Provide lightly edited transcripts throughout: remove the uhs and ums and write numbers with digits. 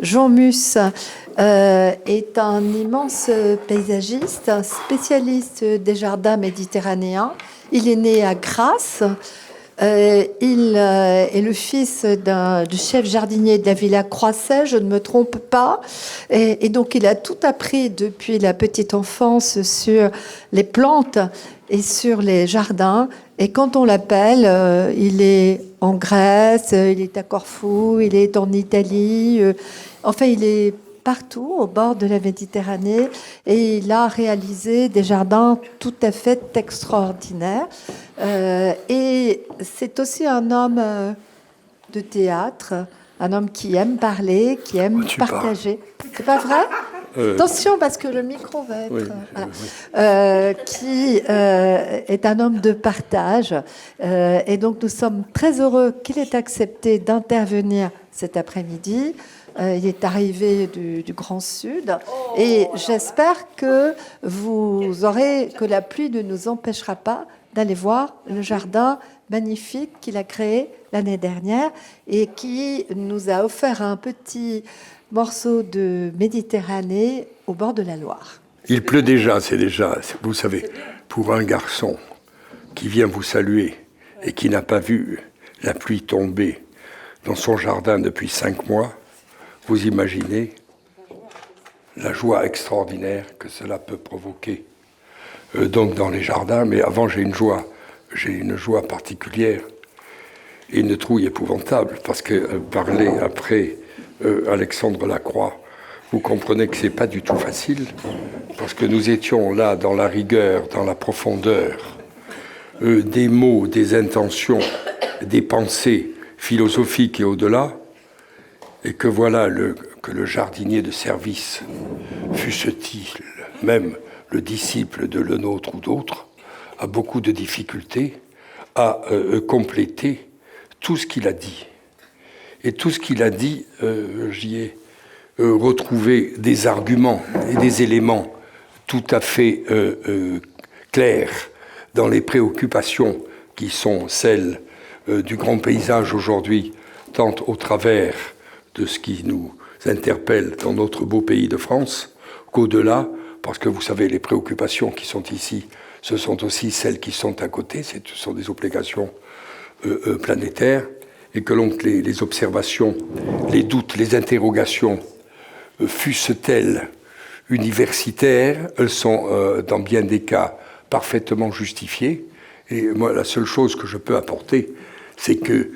Jean Mus est un immense paysagiste, un spécialiste des jardins méditerranéens. Il est né à Grasse. Il est le fils du chef jardinier de la Villa Croisset, je ne me trompe pas. Et donc, il a tout appris depuis la petite enfance sur les plantes et sur les jardins. Et quand on l'appelle, il est en Grèce, il est à Corfou, il est en Italie. Enfin, il est partout au bord de la Méditerranée et il a réalisé des jardins tout à fait extraordinaires. Et c'est aussi un homme de théâtre, un homme qui aime parler, qui aime partager. C'est pas vrai ? Attention, parce que le micro va être... Oui, voilà. Qui est un homme de partage. Et donc, nous sommes très heureux qu'il ait accepté d'intervenir cet après-midi. Il est arrivé du Grand Sud. Et j'espère que que la pluie ne nous empêchera pas d'aller voir le jardin magnifique qu'il a créé l'année dernière et qui nous a offert un petit morceau de Méditerranée au bord de la Loire. Il pleut déjà, vous savez, pour un garçon qui vient vous saluer et qui n'a pas vu la pluie tomber dans son jardin depuis 5 mois, vous imaginez la joie extraordinaire que cela peut provoquer. Donc dans les jardins, mais avant j'ai une joie particulière et une trouille épouvantable, parce que parler après Alexandre Lacroix, vous comprenez que c'est pas du tout facile, parce que nous étions là dans la rigueur, dans la profondeur des mots, des intentions, des pensées philosophiques et au-delà, et que voilà que le jardinier de service, fût-ce-t-il même le disciple de l'un autre ou d'autres, a beaucoup de difficultés à compléter tout ce qu'il a dit. Et tout ce qu'il a dit, j'y ai retrouvé des arguments et des éléments tout à fait clairs dans les préoccupations qui sont celles du grand paysage aujourd'hui, tant au travers de ce qui nous interpelle dans notre beau pays de France, qu'au-delà, parce que vous savez, les préoccupations qui sont ici, ce sont aussi celles qui sont à côté, ce sont des obligations planétaires, et que donc les observations, les doutes, les interrogations, fussent-elles universitaires, elles sont dans bien des cas parfaitement justifiées. Et moi, la seule chose que je peux apporter, c'est que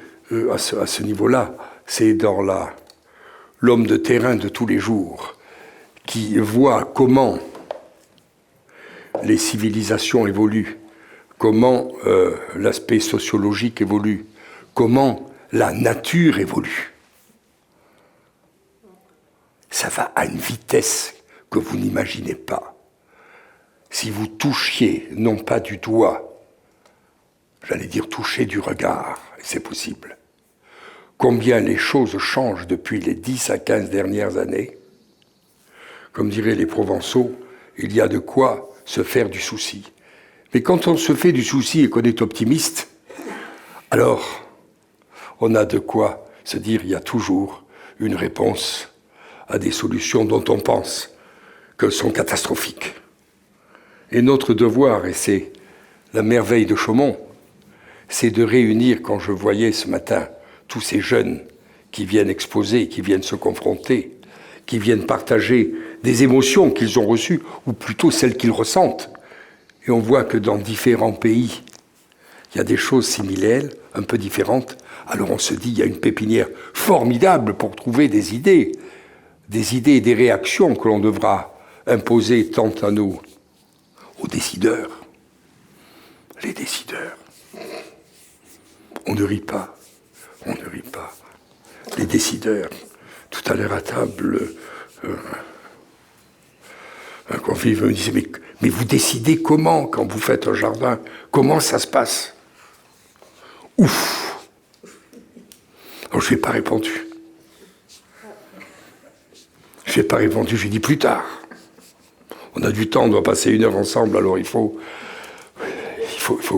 à ce niveau-là, c'est dans l'homme de terrain de tous les jours qui voit comment les civilisations évoluent, comment l'aspect sociologique évolue, comment la nature évolue. Ça va à une vitesse que vous n'imaginez pas. Si vous touchiez, non pas du doigt, j'allais dire toucher du regard, et c'est possible, combien les choses changent depuis les 10 à 15 dernières années, comme diraient les Provençaux, il y a de quoi se faire du souci. Mais quand on se fait du souci et qu'on est optimiste, alors on a de quoi se dire il y a toujours une réponse à des solutions dont on pense qu'elles sont catastrophiques. Et notre devoir, et c'est la merveille de Chaumont, c'est de réunir, quand je voyais ce matin tous ces jeunes qui viennent exposer, qui viennent se confronter, qui viennent partager des émotions qu'ils ont reçues, ou plutôt celles qu'ils ressentent. Et on voit que dans différents pays, il y a des choses similaires, un peu différentes. Alors on se dit, il y a une pépinière formidable pour trouver des idées et des réactions que l'on devra imposer tant à nous, aux décideurs. Les décideurs. On ne rit pas. Les décideurs. Tout à l'heure à table, un convive me disait, mais vous décidez comment quand vous faites un jardin? Comment ça se passe? Ouf! Alors je n'ai pas répondu. J'ai dit plus tard. On a du temps, on doit passer 1 heure ensemble, alors il faut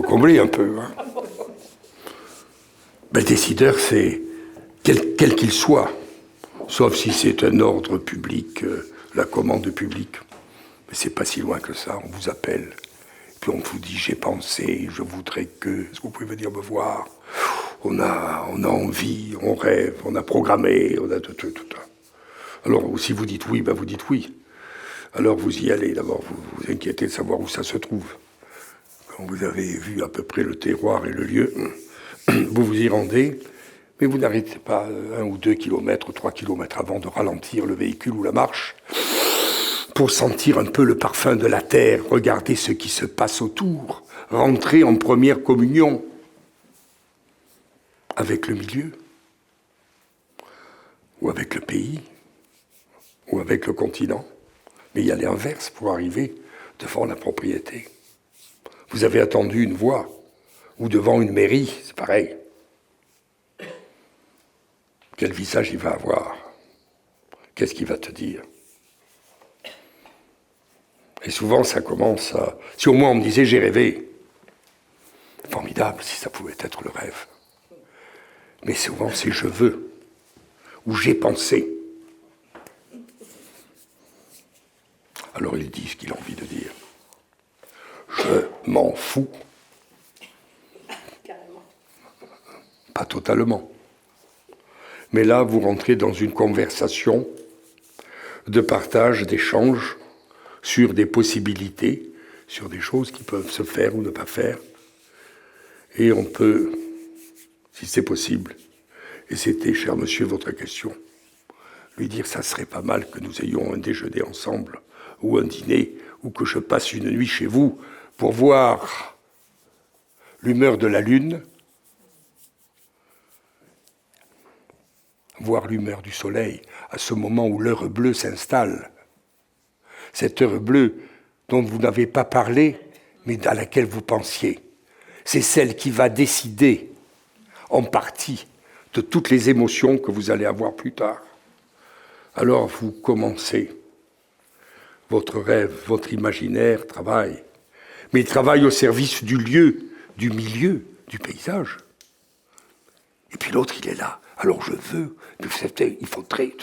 combler un peu. Hein. Le décideur, c'est quel qu'il soit, Sauf si c'est un ordre public, la commande publique. Mais c'est pas si loin que ça, on vous appelle. Puis on vous dit, j'ai pensé, je voudrais que... Est-ce que vous pouvez venir me voir? On a envie, on rêve, on a programmé, on a tout. Alors, si vous dites oui, ben vous dites oui. Alors vous y allez. D'abord, vous vous inquiétez de savoir où ça se trouve. Quand vous avez vu à peu près le terroir et le lieu, vous vous y rendez, mais vous n'arrêtez pas 1 ou 2 kilomètres, 3 kilomètres avant de ralentir le véhicule ou la marche pour sentir un peu le parfum de la terre, regarder ce qui se passe autour, rentrer en première communion avec le milieu, ou avec le pays, ou avec le continent. Mais il y a l'inverse pour arriver devant la propriété. Vous avez attendu une voie, ou devant une mairie, c'est pareil. Quel visage il va avoir? Qu'est-ce qu'il va te dire? Et souvent, ça commence à... Si au moins on me disait, j'ai rêvé. Formidable, si ça pouvait être le rêve. Mais souvent, c'est je veux, ou j'ai pensé. Alors il dit ce qu'il a envie de dire. Je m'en fous. Pas totalement. Mais là, vous rentrez dans une conversation de partage, d'échange sur des possibilités, sur des choses qui peuvent se faire ou ne pas faire. Et on peut, si c'est possible, et c'était, cher monsieur, votre question, lui dire ça serait pas mal que nous ayons un déjeuner ensemble, ou un dîner, ou que je passe une nuit chez vous pour voir l'humeur de la lune, voir l'humeur du soleil à ce moment où l'heure bleue s'installe. Cette heure bleue dont vous n'avez pas parlé, mais à laquelle vous pensiez. C'est celle qui va décider, en partie, de toutes les émotions que vous allez avoir plus tard. Alors vous commencez. Votre rêve, votre imaginaire travaille. Mais il travaille au service du lieu, du milieu, du paysage. Et puis l'autre, il est là. Alors je veux, il faudrait...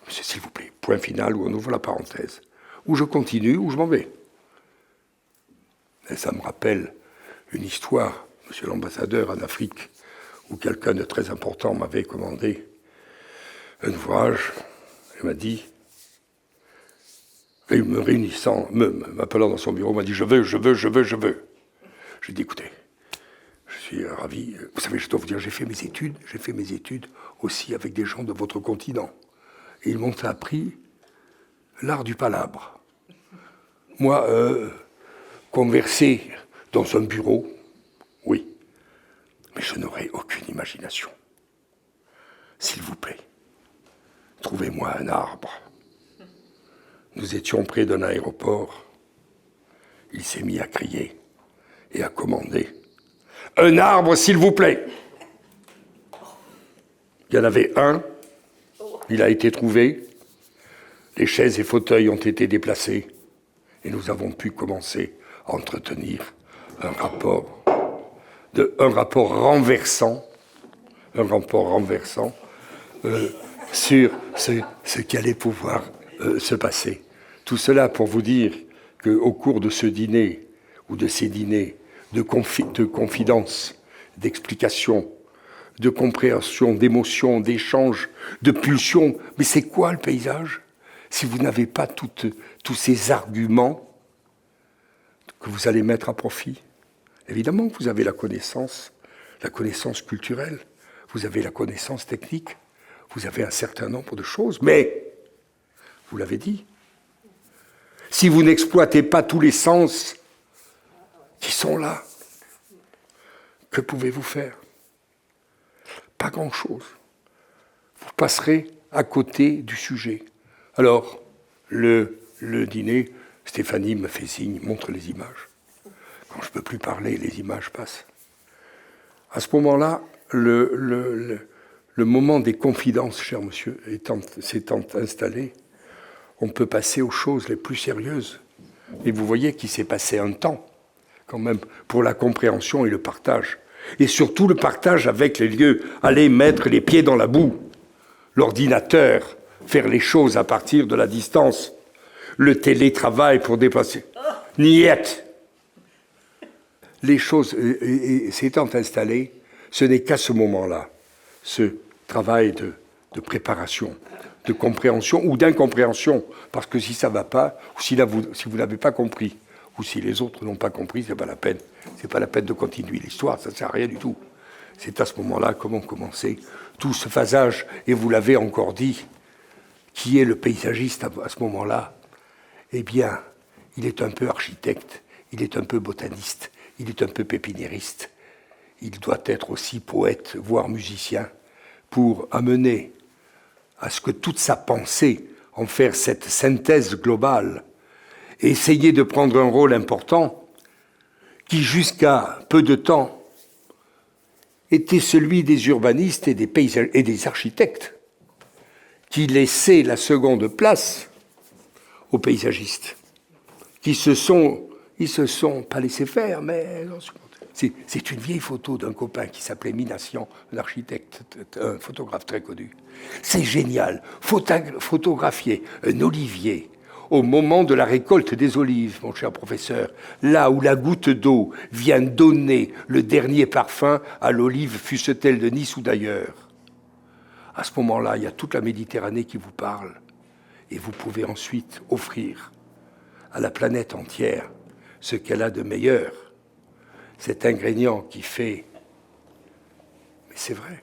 S'il vous plaît, point final où on ouvre la parenthèse. Ou je continue, ou je m'en vais. Et ça me rappelle une histoire, monsieur l'ambassadeur, en Afrique, où quelqu'un de très important m'avait commandé un ouvrage. Il m'a dit, me réunissant, m'appelant dans son bureau, m'a dit, je veux. J'ai dit, écoutez, je suis ravi. Vous savez, je dois vous dire, j'ai fait mes études aussi avec des gens de votre continent. Et ils m'ont appris l'art du palabre. Moi, converser dans un bureau, oui, mais je n'aurai aucune imagination. S'il vous plaît, trouvez-moi un arbre. Nous étions près d'un aéroport. Il s'est mis à crier et à commander. Un arbre, s'il vous plaît. Il y en avait un. Il a été trouvé. Les chaises et fauteuils ont été déplacés. Et nous avons pu commencer à entretenir un rapport renversant sur ce qui allait pouvoir se passer. Tout cela pour vous dire qu'au cours de ce dîner, ou de ces dîners, de confidence, d'explication, de compréhension, d'émotion, d'échange, de pulsion, mais c'est quoi le paysage si vous n'avez pas tous ces arguments que vous allez mettre à profit? Évidemment que vous avez la connaissance culturelle, vous avez la connaissance technique, vous avez un certain nombre de choses, mais, vous l'avez dit, si vous n'exploitez pas tous les sens qui sont là, que pouvez-vous faire? Pas grand-chose. Vous passerez à côté du sujet. Alors, le dîner, Stéphanie me fait signe, montre les images. Quand je ne peux plus parler, les images passent. À ce moment-là, le moment des confidences, cher monsieur, s'étant installé, on peut passer aux choses les plus sérieuses. Et vous voyez qu'il s'est passé un temps, quand même, pour la compréhension et le partage. Et surtout le partage avec les lieux. Aller mettre les pieds dans la boue. l'ordinateur, faire les choses à partir de la distance, le télétravail pour déplacer. Niette. Les choses s'étant installées, ce n'est qu'à ce moment-là, ce travail de préparation, de compréhension ou d'incompréhension, parce que si ça ne va pas, ou si vous n'avez pas compris, ou si les autres n'ont pas compris, c'est pas la peine. C'est pas la peine de continuer l'histoire, ça ne sert à rien du tout. C'est à ce moment-là comment commencer tout ce phasage, et vous l'avez encore dit, qui est le paysagiste à ce moment-là? Eh bien, il est un peu architecte, il est un peu botaniste, il est un peu pépiniériste. Il doit être aussi poète, voire musicien, pour amener à ce que toute sa pensée, en faire cette synthèse globale, et essayer de prendre un rôle important qui, jusqu'à peu de temps, était celui des urbanistes et des architectes, qui laissaient la seconde place aux paysagistes, ils se sont pas laissés faire, mais c'est une vieille photo d'un copain qui s'appelait Minassian, un architecte, un photographe très connu. C'est génial, photographier un olivier au moment de la récolte des olives, mon cher professeur, là où la goutte d'eau vient donner le dernier parfum à l'olive, fût-elle de Nice ou d'ailleurs. À ce moment-là, il y a toute la Méditerranée qui vous parle, et vous pouvez ensuite offrir à la planète entière ce qu'elle a de meilleur, cet ingrédient qui fait... Mais c'est vrai.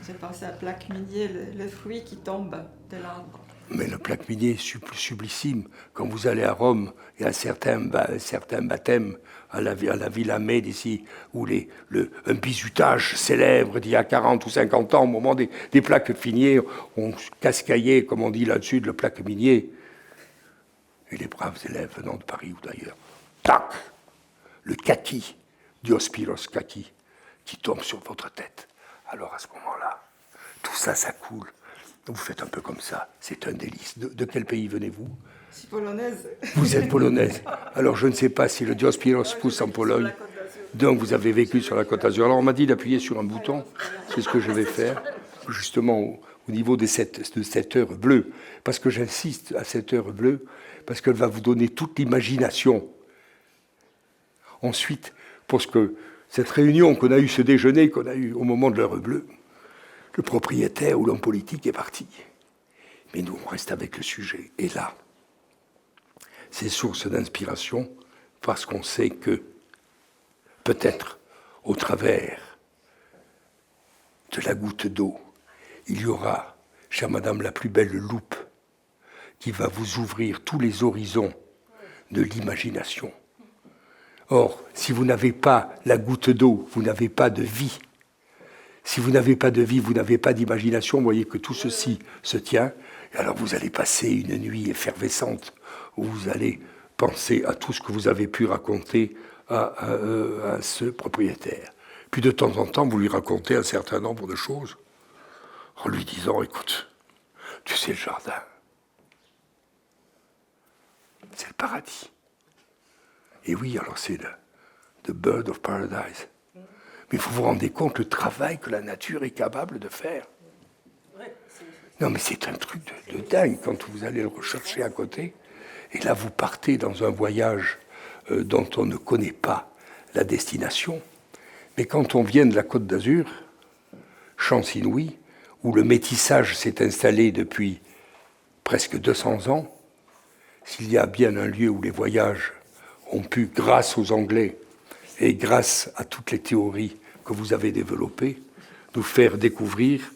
J'ai pensé à plaque minier, le fruit qui tombe de l'arbre. Mais le plaque minier est sublissime. Quand vous allez à Rome, il y a certains baptêmes à la Villa Médici, où un bizutage célèbre d'il y a 40 ou 50 ans, au moment des plaques minières, on cascaillait, comme on dit là-dessus, de le plaque minier. Et les braves élèves venant de Paris ou d'ailleurs, tac, le kaki, Diospyros kaki, qui tombe sur votre tête. Alors à ce moment-là, tout ça, ça coule. Vous faites un peu comme ça, c'est un délice. De quel pays venez-vous? Je suis polonaise. Vous êtes polonaise. Alors je ne sais pas si le Diospyros pousse en Pologne. Donc vous avez vécu sur la Côte d'Azur. Alors on m'a dit d'appuyer sur un bouton, c'est ce que je vais faire, justement au niveau de cette heure bleue. Parce que j'insiste à cette heure bleue, parce qu'elle va vous donner toute l'imagination. Ensuite, pour que cette réunion qu'on a eue, ce déjeuner qu'on a eu au moment de l'heure bleue, le propriétaire ou l'homme politique est parti. Mais nous, on reste avec le sujet. Et là, c'est source d'inspiration parce qu'on sait que, peut-être, au travers de la goutte d'eau, il y aura, chère madame, la plus belle loupe qui va vous ouvrir tous les horizons de l'imagination. Or, si vous n'avez pas la goutte d'eau, vous n'avez pas de vie. Si vous n'avez pas de vie, vous n'avez pas d'imagination, vous voyez que tout ceci se tient, et alors vous allez passer une nuit effervescente, où vous allez penser à tout ce que vous avez pu raconter à ce propriétaire. Puis de temps en temps, vous lui racontez un certain nombre de choses, en lui disant, écoute, tu sais le jardin, c'est le paradis. Et oui, alors c'est the bird of paradise. Mais vous vous rendez compte le travail que la nature est capable de faire. Non, mais c'est un truc de dingue quand vous allez le rechercher à côté. Et là, vous partez dans un voyage dont on ne connaît pas la destination. Mais quand on vient de la Côte d'Azur, chance inouïe, où le métissage s'est installé depuis presque 200 ans, s'il y a bien un lieu où les voyages ont pu, grâce aux Anglais, et grâce à toutes les théories que vous avez développées, nous faire découvrir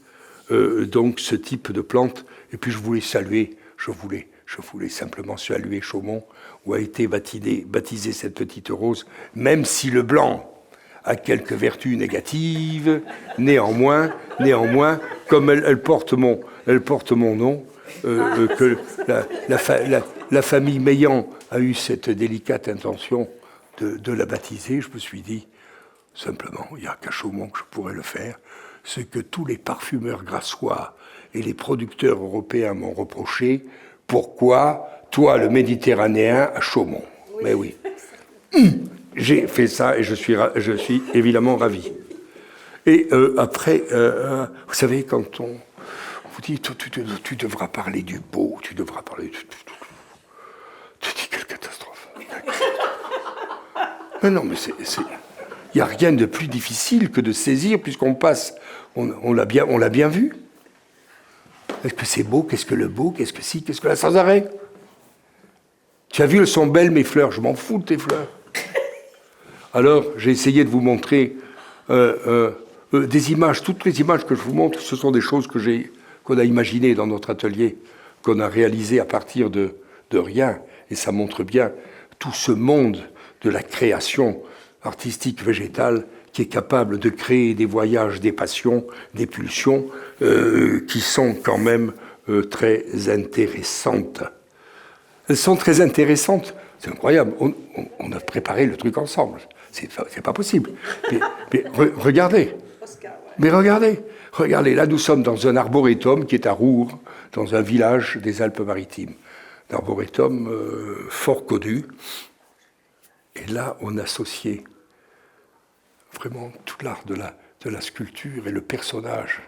donc ce type de plantes. Et puis je voulais simplement saluer Chaumont, où a été baptisée cette petite rose, même si le blanc a quelques vertus négatives, néanmoins, comme elle porte mon nom, que la famille Meillan a eu cette délicate intention de la baptiser, je me suis dit, simplement, il n'y a qu'à Chaumont que je pourrais le faire, ce que tous les parfumeurs grassois et les producteurs européens m'ont reproché, pourquoi, toi, le Méditerranéen, à Chaumont? Oui. Mais oui. J'ai fait ça et je suis évidemment ravi. Et après, vous savez, quand on vous dit, tu devras parler du beau, tu devras parler du... Tu dis, quelle catastrophe. Mais non, mais il n'y a rien de plus difficile que de saisir, puisqu'on passe, on l'a bien vu. Est-ce que c'est beau? Qu'est-ce que le beau? Qu'est-ce que si? Qu'est-ce que là, sans arrêt? Tu as vu, elles sont belles mes fleurs, je m'en fous de tes fleurs. Alors, j'ai essayé de vous montrer des images. Toutes les images que je vous montre, ce sont des choses qu'on a imaginées dans notre atelier, qu'on a réalisées à partir de rien. Et ça montre bien tout ce monde de la création artistique végétale qui est capable de créer des voyages, des passions, des pulsions qui sont quand même très intéressantes. Elles sont très intéressantes. C'est incroyable. On a préparé le truc ensemble. C'est pas possible. Mais regardez. Mais regardez. Là, nous sommes dans un arboretum qui est à Roure, dans un village des Alpes-Maritimes. Un arboretum fort connu. Et là, on associait vraiment tout l'art de la sculpture et le personnage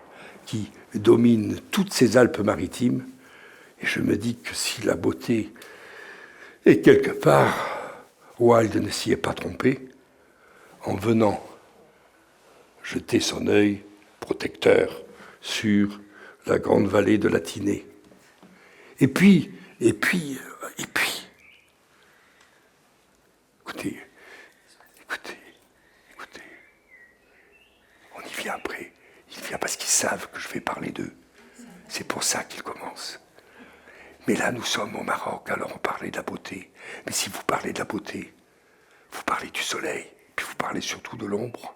qui domine toutes ces Alpes-Maritimes. Et je me dis que si la beauté est quelque part, Wilde ne s'y est pas trompé en venant jeter son œil protecteur sur la grande vallée de la Tinée. Et puis, écoutez, on y vient après. Il vient parce qu'ils savent que je vais parler d'eux. C'est pour ça qu'ils commencent. Mais là, nous sommes au Maroc, alors on parlait de la beauté. Mais si vous parlez de la beauté, vous parlez du soleil, puis vous parlez surtout de l'ombre.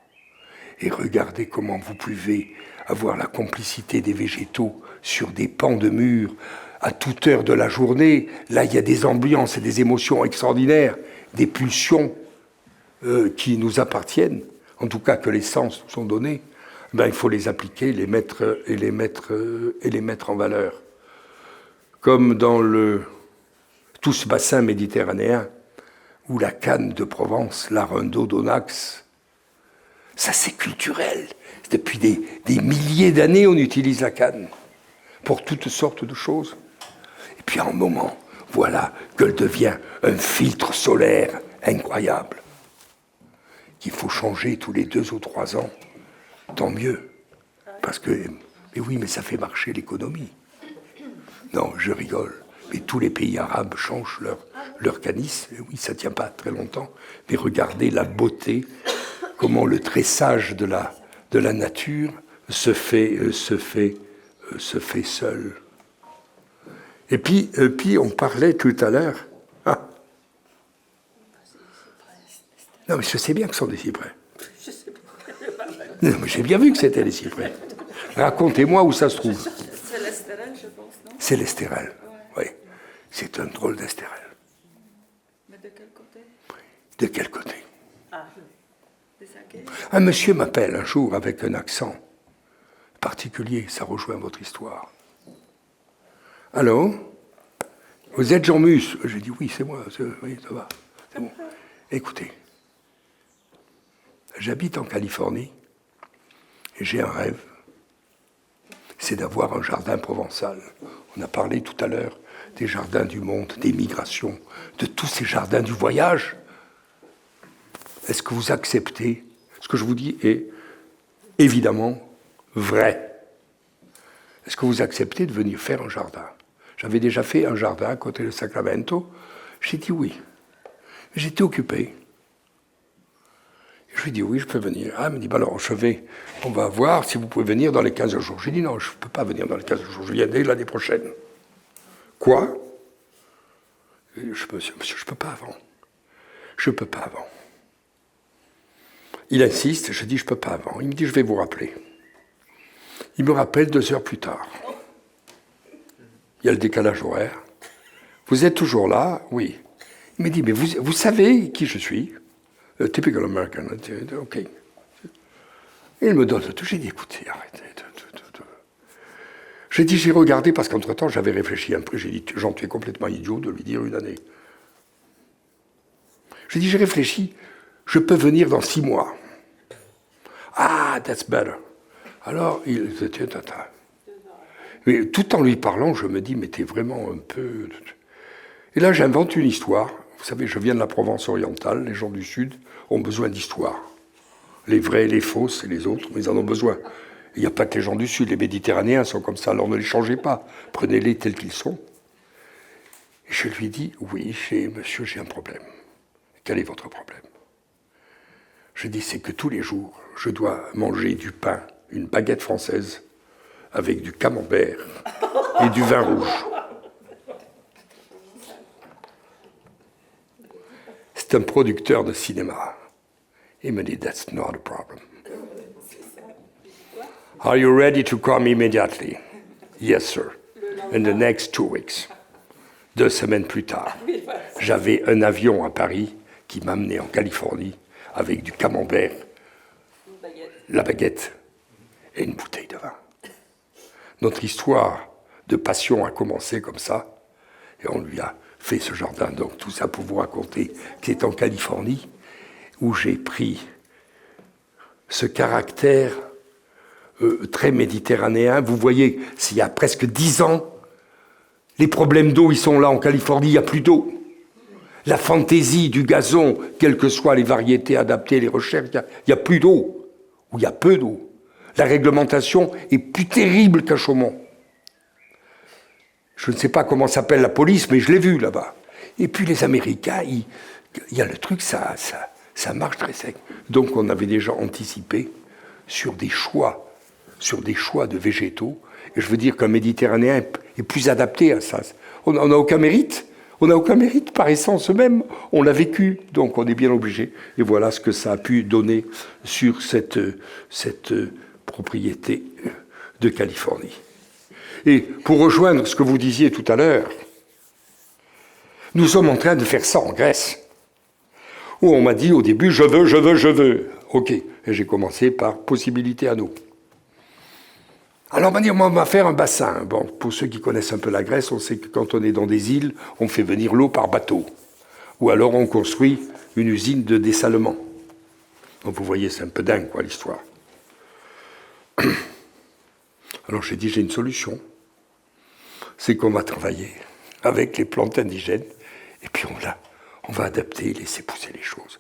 Et regardez comment vous pouvez avoir la complicité des végétaux sur des pans de murs à toute heure de la journée. Là, il y a des ambiances et des émotions extraordinaires, des pulsions qui nous appartiennent, en tout cas que les sens nous sont donnés. Ben, il faut les appliquer, les mettre en valeur. Comme dans tout ce bassin méditerranéen, où la canne de Provence, l'Arundo d'Onax, ça c'est culturel. Depuis des milliers d'années, on utilise la canne pour toutes sortes de choses. Et puis à un moment, voilà qu'elle devient un filtre solaire incroyable, qu'il faut changer tous les 2 ou 3 ans. Tant mieux. Parce que, mais oui, mais ça fait marcher l'économie. Non, je rigole. Mais tous les pays arabes changent leur canis. Et oui, ça ne tient pas très longtemps. Mais regardez la beauté, comment le tressage de la nature se fait seul. Et puis, on parlait tout à l'heure. Ah. Non, mais je sais bien que ce sont des cyprès. Non, mais j'ai bien vu que c'était des cyprès. Racontez-moi où ça se trouve. C'est l'estérel, je pense, non? C'est l'estérel, oui. C'est un drôle d'estérel. Mais de quel côté? De quel côté? Des saquets? Un monsieur m'appelle un jour avec un accent particulier, ça rejoint votre histoire. Allô? Vous êtes Jean Mus? J'ai dit oui, c'est moi, oui, ça va, c'est bon. Écoutez, j'habite en Californie et j'ai un rêve, c'est d'avoir un jardin provençal. On a parlé tout à l'heure des jardins du monde, des migrations, de tous ces jardins du voyage. Est-ce que vous acceptez? Ce que je vous dis est évidemment vrai. Est-ce que vous acceptez de venir faire un jardin? J'avais déjà fait un jardin à côté de Sacramento. J'ai dit oui. J'étais occupé. Je lui ai dit oui, je peux venir. Ah, elle me dit, bah alors, on va voir si vous pouvez venir dans les 15 jours. J'ai dit non, je ne peux pas venir dans les 15 jours, je viens dès l'année prochaine. Quoi? Monsieur, je ne peux pas avant. Je ne peux pas avant. Il insiste, je dis je ne peux pas avant. Il me dit, je vais vous rappeler. Il me rappelle 2 heures plus tard. Il y a le décalage horaire. Vous êtes toujours là? Oui. Il me dit, mais vous savez qui je suis? Typical American. OK. Il me donne tout. J'ai dit, écoutez, arrêtez. J'ai dit, j'ai regardé, parce qu'entre-temps, j'avais réfléchi un peu. J'ai dit, Jean, tu es complètement idiot de lui dire 1 année. J'ai dit, j'ai réfléchi. Je peux venir dans 6 mois. Ah, that's better. Alors, il Mais tout en lui parlant, je me dis, mais t'es vraiment un peu... Et là, j'invente une histoire. Vous savez, je viens de la Provence orientale, les gens du Sud ont besoin d'histoire. Les vrais, les fausses et les autres, mais ils en ont besoin. Il n'y a pas que les gens du Sud, les Méditerranéens sont comme ça, alors ne les changez pas, prenez-les tels qu'ils sont. Et je lui dis, oui, monsieur, j'ai un problème. Quel est votre problème? Je dis, c'est que tous les jours, je dois manger du pain, une baguette française, avec du camembert et du vin rouge. C'est un producteur de cinéma. Il me dit, that's not a problem. Are you ready to come immediately? Yes, sir. In the next 2 weeks. 2 semaines plus tard, j'avais un avion à Paris qui m'amenait en Californie avec du camembert, la baguette et une bouteille de vin. Notre histoire de passion a commencé comme ça, et on lui a fait ce jardin. Donc tout ça pour vous raconter que c'est en Californie où j'ai pris ce caractère très méditerranéen. Vous voyez, s'il y a presque 10 ans, les problèmes d'eau, ils sont là en Californie, il n'y a plus d'eau. La fantaisie du gazon, quelles que soient les variétés adaptées, les recherches, il n'y a plus d'eau, ou il y a peu d'eau. La réglementation est plus terrible qu'à Chaumont. Je ne sais pas comment s'appelle la police, mais je l'ai vu là-bas. Et puis les Américains, il y a le truc, ça marche très sec. Donc on avait déjà anticipé sur des choix de végétaux. Et je veux dire qu'un Méditerranéen est plus adapté à ça. On n'a aucun mérite. On n'a aucun mérite par essence même. On l'a vécu, donc on est bien obligé. Et voilà ce que ça a pu donner sur cette propriété de Californie. Et pour rejoindre ce que vous disiez tout à l'heure, nous sommes en train de faire ça en Grèce, où on m'a dit au début « je veux ». Ok, et j'ai commencé par « possibilité à nous ». Alors on m'a dit, on va faire un bassin. Bon, pour ceux qui connaissent un peu la Grèce, on sait que quand on est dans des îles, on fait venir l'eau par bateau. Ou alors on construit une usine de dessalement. Donc vous voyez, c'est un peu dingue, quoi, l'histoire. Alors j'ai dit, j'ai une solution. C'est qu'on va travailler avec les plantes indigènes, et puis on va adapter, laisser pousser les choses.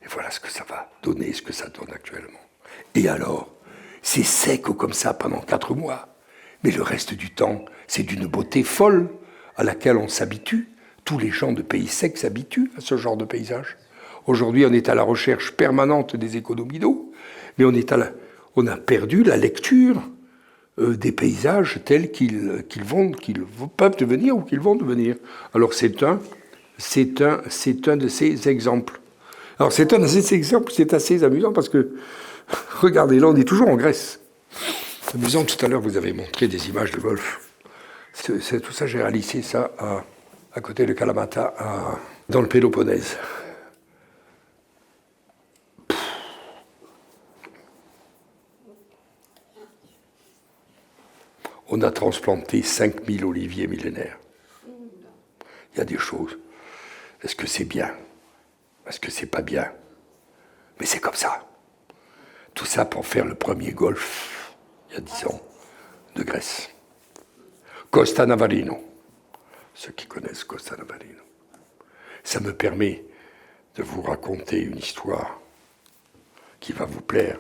Et voilà ce que ça va donner, ce que ça donne actuellement. Et alors, c'est sec comme ça pendant 4 mois. Mais le reste du temps, c'est d'une beauté folle à laquelle on s'habitue. Tous les gens de pays secs s'habituent à ce genre de paysage. Aujourd'hui, on est à la recherche permanente des économies d'eau, mais on a perdu la lecture des paysages tels qu'ils peuvent devenir ou qu'ils vont devenir. Alors c'est un de ces exemples. Alors c'est un de ces exemples, c'est assez amusant parce que regardez, là, on est toujours en Grèce. C'est amusant, tout à l'heure, vous avez montré des images de golf. Tout ça, j'ai réalisé ça à côté de Kalamata, dans le Péloponnèse. On a transplanté 5000 oliviers millénaires. Il y a des choses. Est-ce que c'est bien? Est-ce que c'est pas bien? Mais c'est comme ça. Tout ça pour faire le premier golfe, il y a 10 ans, de Grèce. Costa Navarino. Ceux qui connaissent Costa Navarino. Ça me permet de vous raconter une histoire qui va vous plaire,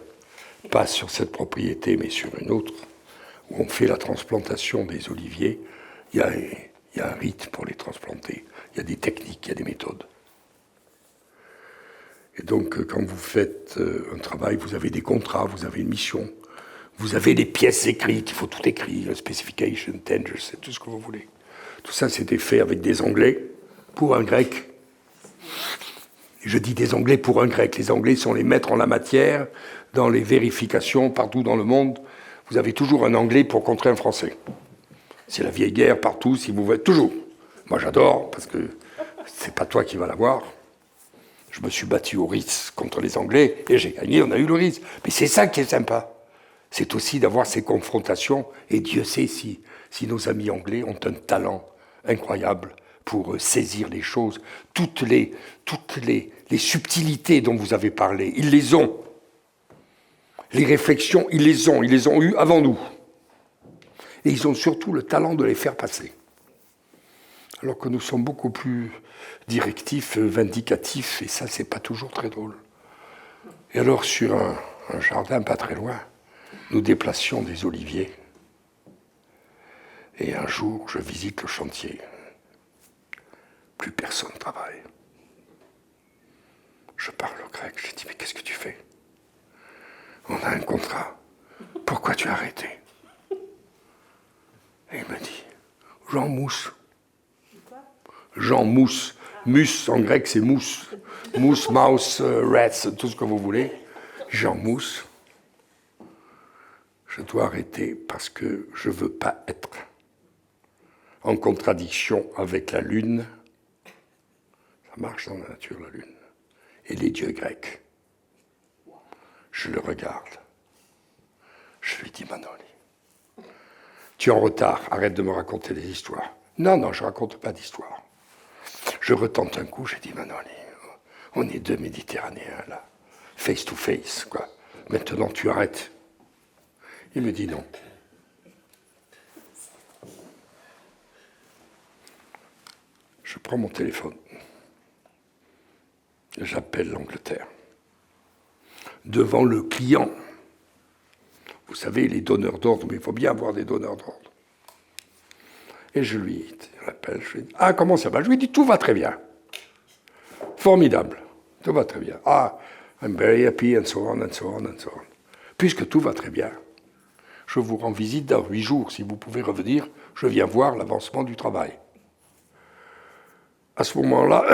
pas sur cette propriété, mais sur une autre, où on fait la transplantation des oliviers. Il y a un rite pour les transplanter. Il y a des techniques, il y a des méthodes. Et donc, quand vous faites un travail, vous avez des contrats, vous avez une mission, vous avez des pièces écrites, il faut tout écrire, specification, tenders, c'est tout ce que vous voulez. Tout ça, c'était fait avec des Anglais pour un Grec. Et je dis des Anglais pour un Grec. Les Anglais sont les maîtres en la matière, dans les vérifications, partout dans le monde. Vous avez toujours un Anglais pour contrer un Français. C'est la vieille guerre partout, si vous voulez, toujours. Moi, j'adore, parce que c'est pas toi qui vas l'avoir. Je me suis battu au Ritz contre les Anglais et j'ai gagné, on a eu le Ritz. Mais c'est ça qui est sympa. C'est aussi d'avoir ces confrontations. Et Dieu sait si nos amis anglais ont un talent incroyable pour saisir les choses. Toutes les subtilités dont vous avez parlé, ils les ont. Les réflexions, ils les ont eues avant nous. Et ils ont surtout le talent de les faire passer. Alors que nous sommes beaucoup plus directifs, vindicatifs, et ça, c'est pas toujours très drôle. Et alors, sur un jardin pas très loin, nous déplacions des oliviers. Et un jour, je visite le chantier. Plus personne ne travaille. Je parle au grec, je dis, mais qu'est-ce que tu fais? On a un contrat. Pourquoi tu as arrêté? Et il me dit, Jean Mousse. Jean Mousse. Mus, en grec, c'est mousse. Mousse, mouse, rats, tout ce que vous voulez. Jean Mousse. Je dois arrêter parce que je ne veux pas être en contradiction avec la lune. Ça marche dans la nature, la lune. Et les dieux grecs. Je le regarde. Je lui dis, Manoli, tu es en retard, arrête de me raconter des histoires. Non, non, je ne raconte pas d'histoire. Je retente un coup, j'ai dit, Manoli, on est deux Méditerranéens, là, face to face, quoi. Maintenant, tu arrêtes. Il me dit non. Je prends mon téléphone. J'appelle l'Angleterre. Devant le client. Vous savez, les donneurs d'ordre, mais il faut bien avoir des donneurs d'ordre. Et je lui rappelle, je lui dis, ah, comment ça va? Je lui dis, tout va très bien. Formidable, tout va très bien. Ah, I'm very happy, and so on, and so on, and so on. Puisque tout va très bien, je vous rends visite dans 8 jours. Si vous pouvez revenir, je viens voir l'avancement du travail. À ce moment-là,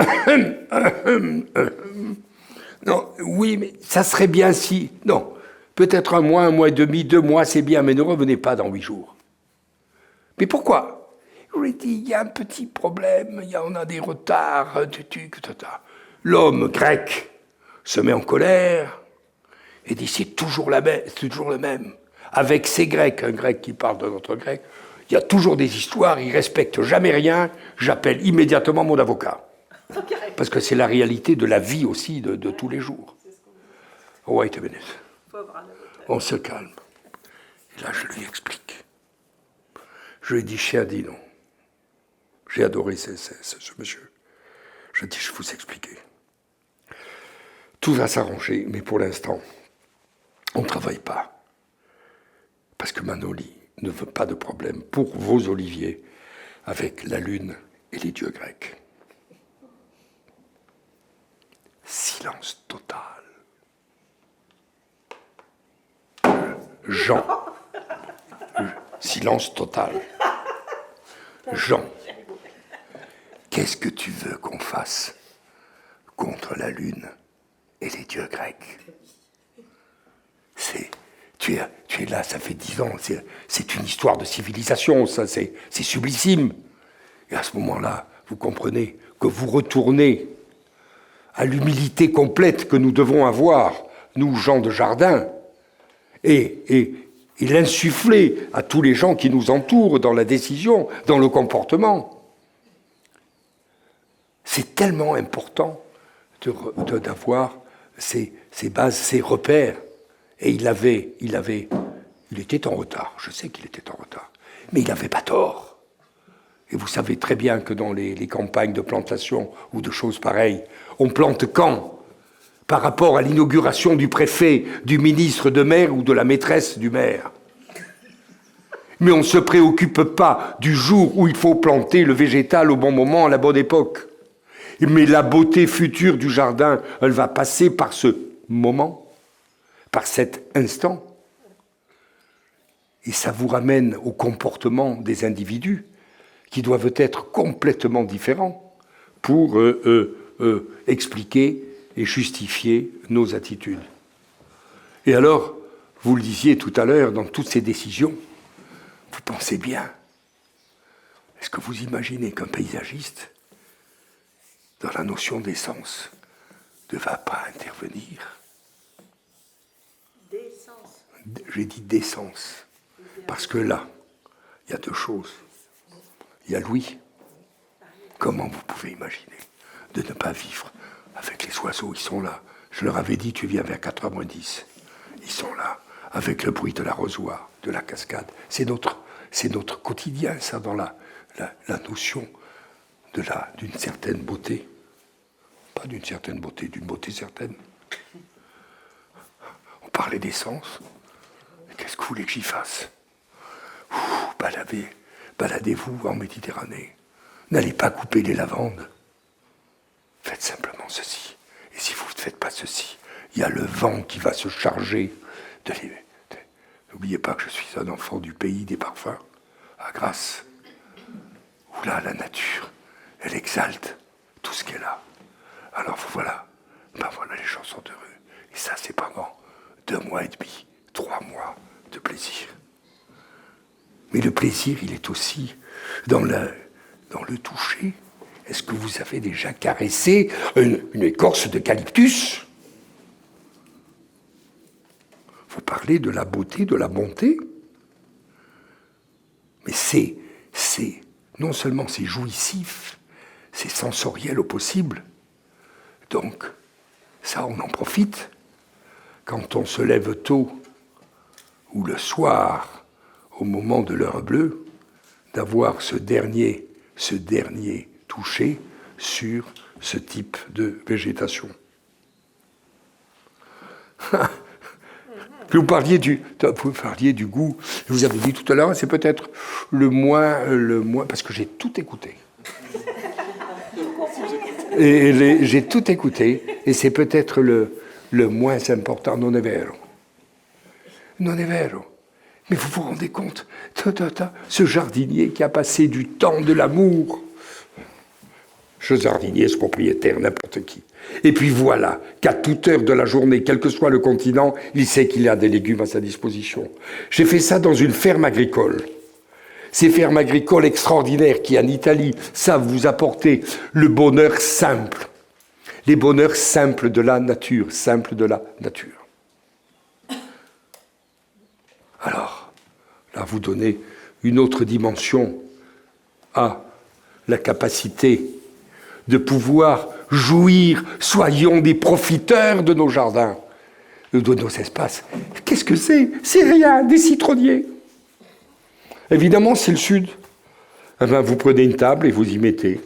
non, oui, mais ça serait bien si... Non, peut-être un mois et demi, 2 mois, c'est bien, mais ne revenez pas dans 8 jours. Mais pourquoi? Je lui ai dit, il y a un petit problème, on a des retards, L'homme grec se met en colère et dit, c'est toujours le même. Avec ces Grecs, un Grec qui parle d'un autre Grec, il y a toujours des histoires, ils ne respectent jamais rien, j'appelle immédiatement mon avocat. Parce que c'est la réalité de la vie aussi, de tous les jours. Oh, wait a minute. On se calme. Et là, je lui explique. Je lui ai dit, cher Dino, j'ai adoré ce monsieur. Je dis, je vais vous expliquer. Tout va s'arranger, mais pour l'instant, on ne travaille pas. Parce que Manoli ne veut pas de problème pour vos oliviers avec la lune et les dieux grecs. Silence total. Jean. Silence total. Jean. Qu'est-ce que tu veux qu'on fasse contre la lune et les dieux grecs? Tu es là, ça fait 10 ans, c'est une histoire de civilisation, ça, c'est sublissime. Et à ce moment-là, vous comprenez que vous retournez à l'humilité complète que nous devons avoir, nous, gens de jardin, et l'insuffler à tous les gens qui nous entourent dans la décision, dans le comportement. C'est tellement important d'avoir ces bases, ces repères. Et il était en retard, je sais qu'il était en retard, mais il n'avait pas tort. Et vous savez très bien que dans les campagnes de plantation ou de choses pareilles, on plante quand? Par rapport à l'inauguration du préfet, du ministre de maire ou de la maîtresse du maire. Mais on ne se préoccupe pas du jour où il faut planter le végétal au bon moment, à la bonne époque. Mais la beauté future du jardin, elle va passer par ce moment, par cet instant. Et ça vous ramène au comportement des individus qui doivent être complètement différents pour expliquer et justifier nos attitudes. Et alors, vous le disiez tout à l'heure, dans toutes ces décisions, vous pensez bien. Est-ce que vous imaginez qu'un paysagiste, dans la notion d'essence, ne va pas intervenir? D'essence. J'ai dit d'essence. Parce que là, il y a 2 choses. Il y a Louis. Comment vous pouvez imaginer de ne pas vivre avec les oiseaux? Ils sont là. Je leur avais dit, tu viens vers 4h moins 10. Ils sont là, avec le bruit de l'arrosoir, de la cascade. C'est c'est notre quotidien, ça, dans la notion d'une certaine beauté. Pas d'une certaine beauté, d'une beauté certaine. On parlait des sens. Qu'est-ce que vous voulez que j'y fasse? Baladez-vous en Méditerranée. N'allez pas couper les lavandes. Faites simplement ceci. Et si vous ne faites pas ceci, il y a le vent qui va se charger de les... N'oubliez pas que je suis un enfant du pays des parfums, à Grasse, où là, la nature, elle exalte tout ce qu'elle a. Alors voilà, voilà, les gens sont heureux. Et ça, c'est pendant 2 mois et demi, 3 mois de plaisir. Mais le plaisir, il est aussi dans le toucher. Est-ce que vous avez déjà caressé une écorce d'eucalyptus? Vous parlez de la beauté, de la bonté. Mais c'est non seulement c'est jouissif, c'est sensoriel au possible. Donc, ça, on en profite. Quand on se lève tôt, ou le soir, au moment de l'heure bleue, d'avoir ce dernier toucher sur ce type de végétation. Vous parliez du goût. Vous avez dit tout à l'heure, c'est peut-être le moins, parce que j'ai tout écouté. J'ai tout écouté, et c'est peut-être le moins important. Non è vero. Non è vero. Mais vous vous rendez compte, ce jardinier qui a passé du temps de l'amour. Ce jardinier, ce propriétaire, n'importe qui. Et puis voilà, qu'à toute heure de la journée, quel que soit le continent, il sait qu'il a des légumes à sa disposition. J'ai fait ça dans une ferme agricole. Ces fermes agricoles extraordinaires qui, en Italie, savent vous apporter le bonheur simple. Les bonheurs simples de la nature, Alors, là, vous donnez une autre dimension à la capacité de pouvoir jouir, soyons des profiteurs de nos jardins, de nos espaces. Qu'est-ce que c'est? C'est rien, des citronniers. Évidemment, c'est le sud. Eh bien, vous prenez une table et vous y mettez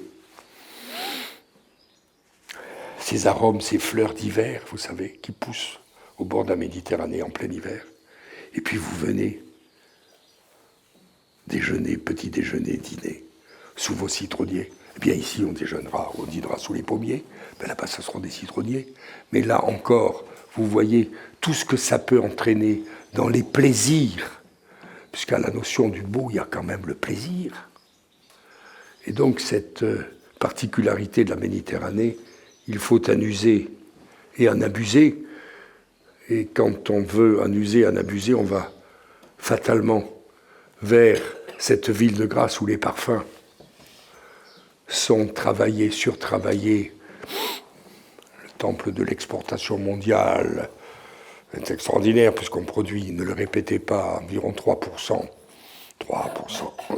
ces arômes, ces fleurs d'hiver, vous savez, qui poussent au bord de la Méditerranée en plein hiver. Et puis vous venez déjeuner, petit déjeuner, dîner, sous vos citronniers. Eh bien ici, on dînera sous les pommiers. Ben là-bas, ce seront des citronniers. Mais là encore, vous voyez tout ce que ça peut entraîner dans les plaisirs. Puisqu'à la notion du beau, il y a quand même le plaisir. Et donc, cette particularité de la Méditerranée, il faut en user et en abuser. Et quand on veut en user, en abuser, on va fatalement vers cette ville de Grasse où les parfums sont travaillés, surtravaillés. Le temple de l'exportation mondiale est extraordinaire puisqu'on produit, ne le répétez pas, environ 3%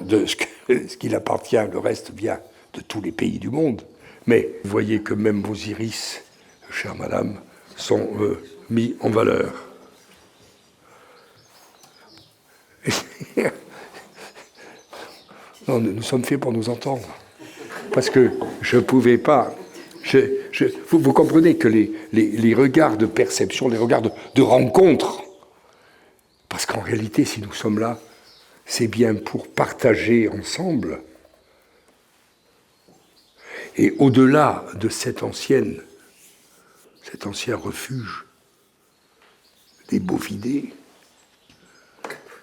de ce qu'il appartient. Le reste vient de tous les pays du monde. Mais vous voyez que même vos iris, chère madame, sont mis en valeur. Non, nous sommes faits pour nous entendre. Parce que je ne pouvais pas... Vous comprenez que les regards de perception, les regards de rencontre, parce qu'en réalité, si nous sommes là, c'est bien pour partager ensemble. Et au-delà de cet ancien refuge des bovidés,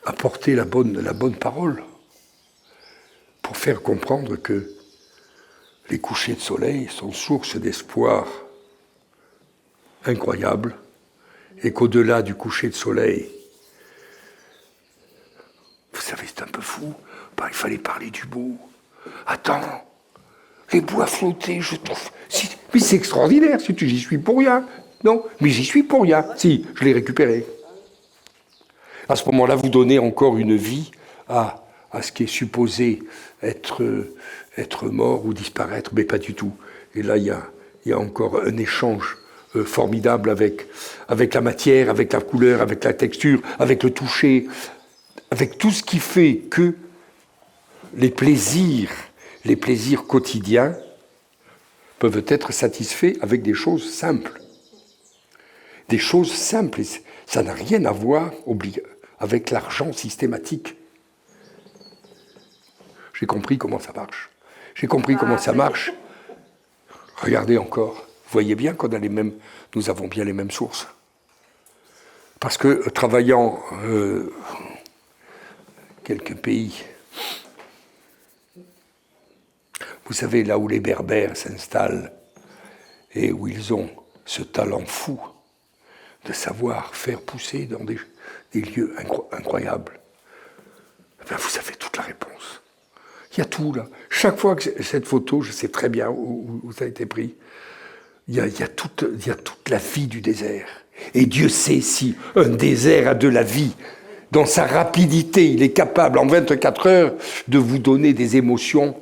apporter la bonne parole pour faire comprendre que les couchers de soleil sont source d'espoir incroyable et qu'au-delà du coucher de soleil, vous savez, c'est un peu fou, il fallait parler du beau. Attends, les bois flottés, je trouve... Mais c'est extraordinaire, j'y suis pour rien. Non, mais j'y suis pour rien. Si, je l'ai récupéré. À ce moment-là, vous donnez encore une vie à ce qui est supposé être mort ou disparaître, mais pas du tout. Et là, il y a encore un échange formidable avec la matière, avec la couleur, avec la texture, avec le toucher, avec tout ce qui fait que les plaisirs quotidiens peuvent être satisfaits avec des choses simples. Des choses simples, ça n'a rien à voir avec l'argent systématique. J'ai compris comment ça marche. J'ai compris comment ça marche. Regardez encore. Vous voyez bien qu'on a nous avons bien les mêmes sources. Parce que travaillant quelques pays, vous savez, là où les Berbères s'installent et où ils ont ce talent fou de savoir faire pousser dans des lieux incroyables, ben vous avez toute la réponse. Il y a tout là. Chaque fois que cette photo, je sais très bien où ça a été pris, il y a toute la vie du désert. Et Dieu sait si un désert a de la vie. Dans sa rapidité, il est capable en 24 heures de vous donner des émotions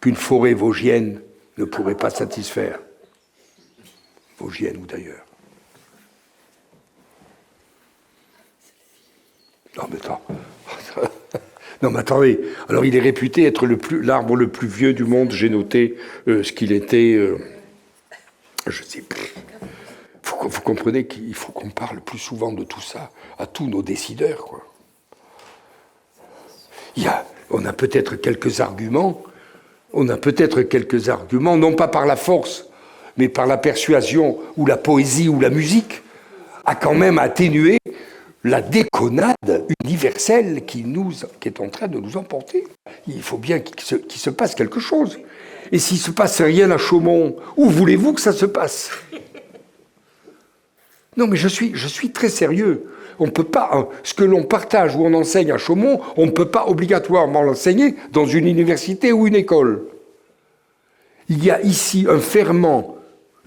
qu'une forêt vosgienne ne pourrait pas satisfaire. Vosgienne ou d'ailleurs. Non mais attends. Non mais attendez. Alors il est réputé être l'arbre le plus vieux du monde. J'ai noté ce qu'il était. Je sais plus. Vous comprenez qu'il faut qu'on parle plus souvent de tout ça à tous nos décideurs, quoi. On a peut-être quelques arguments, non pas par la force, mais par la persuasion, ou la poésie, ou la musique, à quand même atténuer la déconnade universelle qui est en train de nous emporter. Il faut bien qu'il se passe quelque chose. Et s'il ne se passe rien à Chaumont, où voulez-vous que ça se passe ? Non, mais je suis très sérieux. On ne peut pas, ce que l'on partage ou on enseigne à Chaumont, on ne peut pas obligatoirement l'enseigner dans une université ou une école. Il y a ici un ferment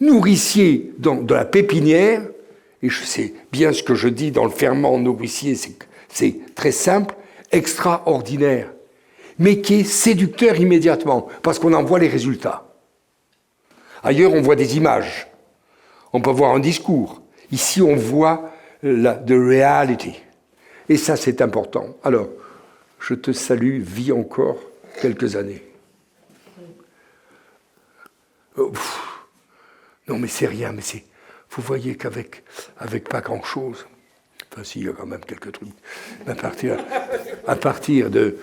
nourricier de la pépinière, et je sais bien ce que je dis dans le ferment nourricier, c'est très simple, extraordinaire, mais qui est séducteur immédiatement, parce qu'on en voit les résultats. Ailleurs, on voit des images, on peut voir un discours. Ici, on voit the reality. Et ça, c'est important. Alors, je te salue, vis encore quelques années. Non, mais c'est rien, mais c'est... Vous voyez qu'avec pas grand-chose, enfin, si, il y a quand même quelques trucs, à partir de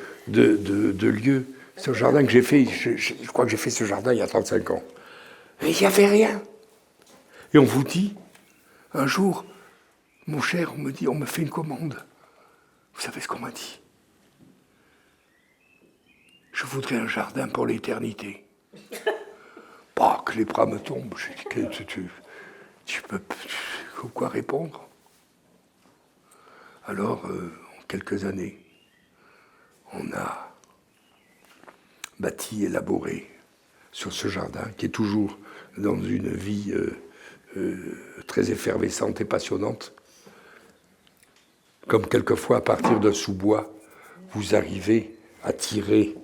lieux, ce jardin que j'ai fait, je crois que j'ai fait ce jardin il y a 35 ans. Et il n'y avait rien. Et on vous dit, un jour, mon cher, on me fait une commande. Vous savez ce qu'on m'a dit ? Je voudrais un jardin pour l'éternité. Bah, que les bras me tombent. Tu peux quoi répondre ? Alors, en quelques années, on a bâti, élaboré sur ce jardin, qui est toujours dans une vie très effervescente et passionnante. Comme quelquefois, à partir d'un sous-bois, vous arrivez à tirer.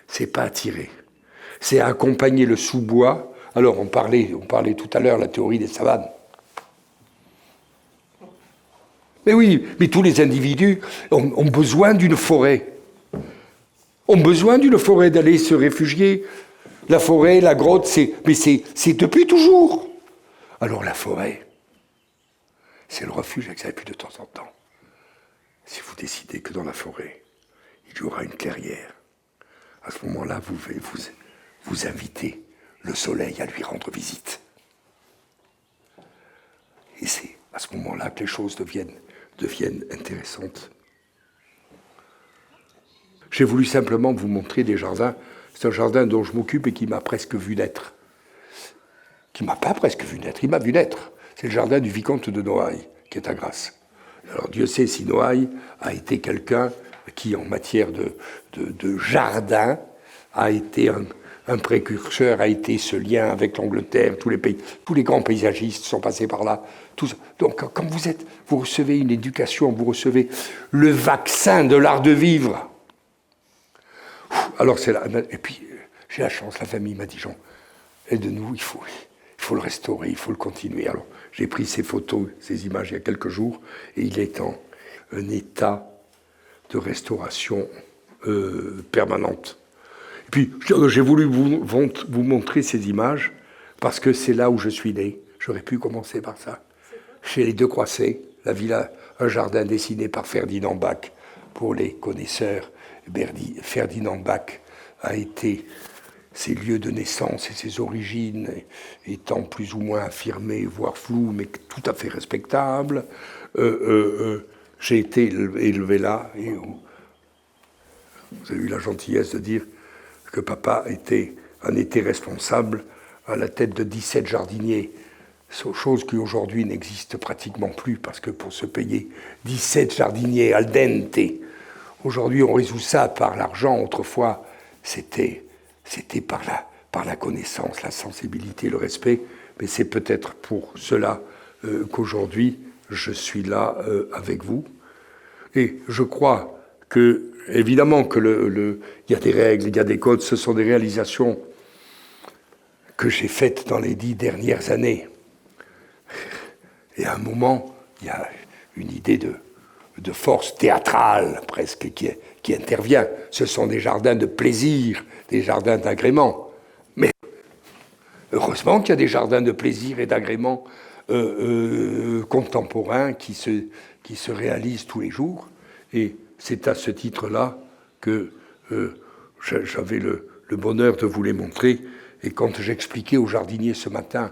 C'est pas à tirer, c'est à accompagner le sous-bois. Alors, on parlait tout à l'heure de la théorie des savanes. Mais oui, mais tous les individus ont besoin d'une forêt. Ont besoin d'une forêt, d'aller se réfugier. La forêt, la grotte, c'est depuis toujours. Alors la forêt, c'est le refuge que vous avez plus de temps en temps. Si vous décidez que dans la forêt, il y aura une clairière, à ce moment-là, vous invitez le soleil à lui rendre visite. Et c'est à ce moment-là que les choses deviennent intéressantes. J'ai voulu simplement vous montrer des jardins. C'est un jardin dont je m'occupe et qui m'a presque vu naître. Qui m'a pas presque vu naître, il m'a vu naître. C'est le jardin du vicomte de Noailles, qui est à Grasse. Alors Dieu sait si Noailles a été quelqu'un qui, en matière de jardin, a été un précurseur, a été ce lien avec l'Angleterre, tous les grands paysagistes sont passés par là. Donc quand vous recevez une éducation, vous recevez le vaccin de l'art de vivre. Alors c'est là. Et puis j'ai la chance, la famille m'a dit, Jean, aide-nous, il faut le restaurer, il faut le continuer. Alors j'ai pris ces photos, ces images il y a quelques jours, et il est en un état restauration permanente. Et puis, j'ai voulu vous montrer ces images parce que c'est là où je suis né. J'aurais pu commencer par ça. Chez les Deux Croisets, la villa, un jardin dessiné par Ferdinand Bach. Pour les connaisseurs, Ferdinand Bach a été ses lieux de naissance et ses origines étant plus ou moins affirmés, voire flous, mais tout à fait respectables. J'ai été élevé là et vous avez eu la gentillesse de dire que papa en était responsable à la tête de 17 jardiniers. Chose qui aujourd'hui n'existe pratiquement plus, parce que pour se payer 17 jardiniers al dente, aujourd'hui on résout ça par l'argent. Autrefois, c'était par la connaissance, la sensibilité, le respect. Mais c'est peut-être pour cela qu'aujourd'hui je suis là avec vous. Et je crois que, évidemment, il y a des règles, il y a des codes, ce sont des réalisations que j'ai faites dans les 10 dernières années. Et à un moment, il y a une idée de force théâtrale, presque, qui intervient. Ce sont des jardins de plaisir, des jardins d'agrément. Mais heureusement qu'il y a des jardins de plaisir et d'agrément contemporains qui se réalisent tous les jours. Et c'est à ce titre-là que j'avais le bonheur de vous les montrer. Et quand j'expliquais aux jardiniers ce matin,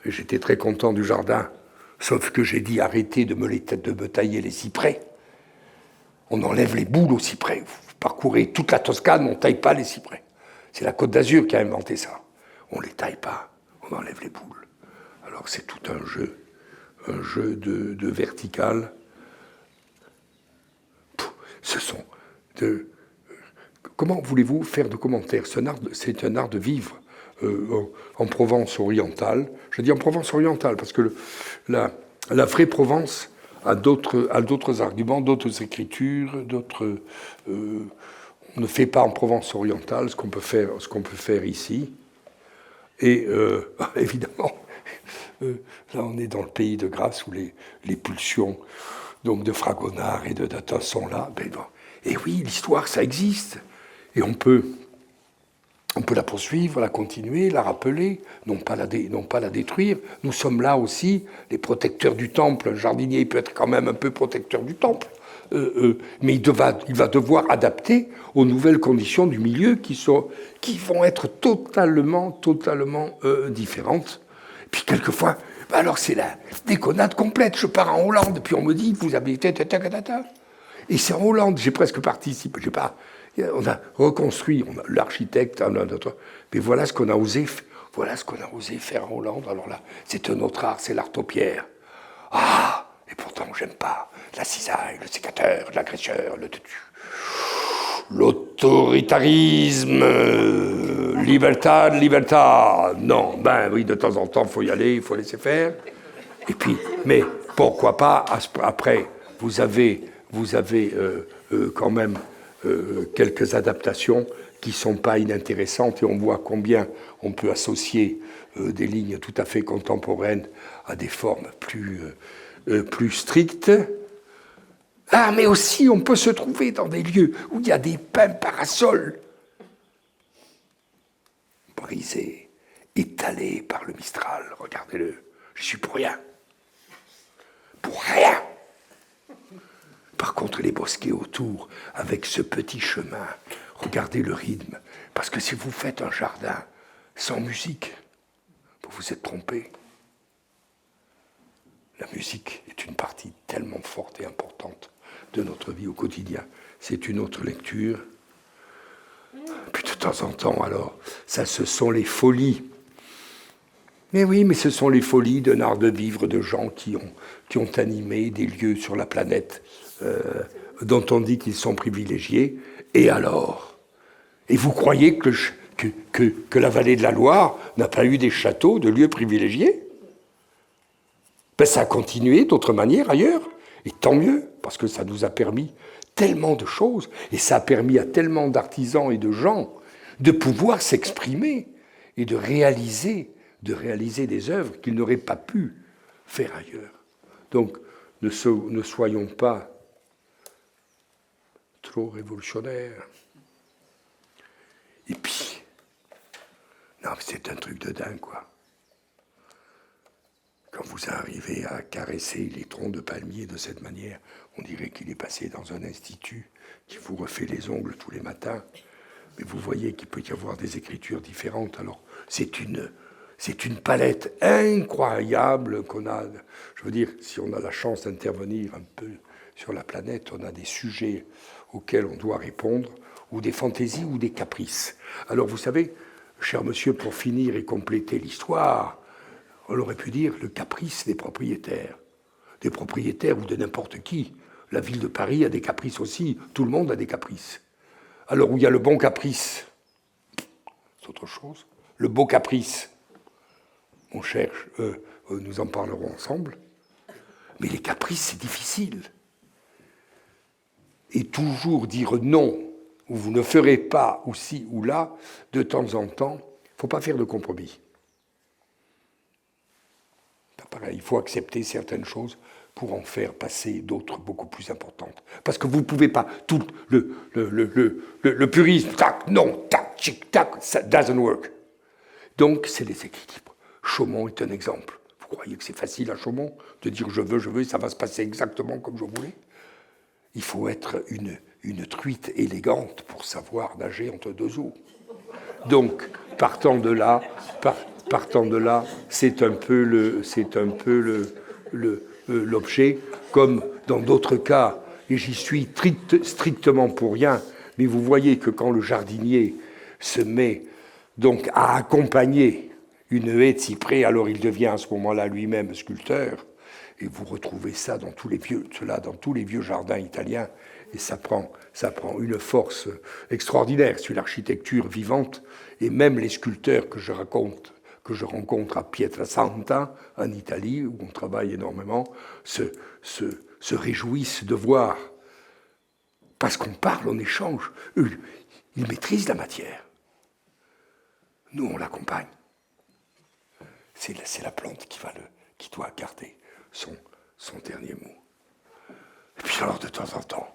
j'étais très content du jardin, sauf que j'ai dit arrêtez de me tailler les cyprès. On enlève les boules aux cyprès. Vous parcourez toute la Toscane, on ne taille pas les cyprès. C'est la Côte d'Azur qui a inventé ça. On ne les taille pas, on enlève les boules. Alors c'est tout un jeu de vertical. Ce sont comment voulez-vous faire de commentaires? C'est un art de vivre en Provence orientale. Je dis en Provence orientale parce que la vraie Provence a d'autres arguments, d'autres écritures, on ne fait pas en Provence orientale ce qu'on peut faire ici. Et évidemment, là on est dans le pays de grâce où les pulsions donc de Fragonard et de Datin sont là. Et oui, l'histoire, ça existe. Et on peut la poursuivre, la continuer, la rappeler, non pas la détruire. Nous sommes là aussi les protecteurs du temple. Un jardinier il peut être quand même un peu protecteur du temple. Mais il va devoir adapter aux nouvelles conditions du milieu qui vont être totalement différentes. Et puis quelquefois, alors c'est la déconnade complète. Je pars en Hollande, puis on me dit, vous avez été... Et c'est en Hollande, j'ai presque participé. On a reconstruit, l'architecte, mais voilà ce qu'on a osé faire en Hollande. Alors là, c'est un autre art, c'est l'artopierre. Ah, et pourtant, j'aime pas la cisaille, le sécateur, l'agresseur, l'autoritarisme, libertà. Non, oui, de temps en temps, il faut y aller, il faut laisser faire. Et puis, mais pourquoi pas, après, vous avez quand même quelques adaptations qui ne sont pas inintéressantes, et on voit combien on peut associer des lignes tout à fait contemporaines à des formes plus strictes. Ah, mais aussi, on peut se trouver dans des lieux où il y a des pins parasols brisés, étalés par le Mistral. Regardez-le, je suis pour rien. Pour rien. Par contre, les bosquets autour, avec ce petit chemin, regardez le rythme. Parce que si vous faites un jardin sans musique, vous vous êtes trompé. La musique est une partie tellement forte et importante de notre vie au quotidien. C'est une autre lecture. Puis de temps en temps, alors, ce sont les folies. Mais oui, mais ce sont les folies d'un art de vivre de gens qui ont animé des lieux sur la planète dont on dit qu'ils sont privilégiés. Et alors? Et vous croyez que la vallée de la Loire n'a pas eu des châteaux, de lieux privilégiés? Ça a continué d'autres manières ailleurs. Et tant mieux, parce que ça nous a permis tellement de choses, et ça a permis à tellement d'artisans et de gens de pouvoir s'exprimer et de réaliser des œuvres qu'ils n'auraient pas pu faire ailleurs. Donc, ne soyons pas trop révolutionnaire. Et puis, non, mais c'est un truc de dingue, quoi. Quand vous arrivez à caresser les troncs de palmier de cette manière, on dirait qu'il est passé dans un institut qui vous refait les ongles tous les matins. Mais vous voyez qu'il peut y avoir des écritures différentes. Alors, c'est une palette incroyable qu'on a. Je veux dire, si on a la chance d'intervenir un peu sur la planète, on a des sujets auxquels on doit répondre, ou des fantaisies ou des caprices. Alors, vous savez, cher monsieur, pour finir et compléter l'histoire, on aurait pu dire le caprice des propriétaires ou de n'importe qui. La ville de Paris a des caprices aussi, tout le monde a des caprices. Alors où il y a le bon caprice, c'est autre chose. Le beau caprice, on cherche, nous en parlerons ensemble. Mais les caprices, c'est difficile. Et toujours dire non, ou vous ne ferez pas, ou ci ou là, de temps en temps, il ne faut pas faire de compromis. Pareil, il faut accepter certaines choses pour en faire passer d'autres beaucoup plus importantes. Parce que vous ne pouvez pas, tout le purisme, tac, non, tac, tic, tac, ça doesn't work. Donc, c'est les équilibres. Chaumont est un exemple. Vous croyez que c'est facile à Chaumont de dire je veux, et ça va se passer exactement comme je voulais? Il faut être une truite élégante pour savoir nager entre deux eaux. Donc, partant de là, c'est un peu l'objet, comme dans d'autres cas, et j'y suis strictement pour rien, mais vous voyez que quand le jardinier se met donc à accompagner une haie de cyprès, alors il devient à ce moment-là lui-même sculpteur, et vous retrouvez ça dans tous les vieux jardins italiens, et ça prend une force extraordinaire sur l'architecture vivante, et même les sculpteurs que je rencontre à Pietrasanta, en Italie, où on travaille énormément, se réjouissent de voir. Parce qu'on parle, on échange. Eux, ils maîtrisent la matière. Nous, on l'accompagne. C'est la plante qui doit garder son dernier mot. Et puis alors, de temps en temps,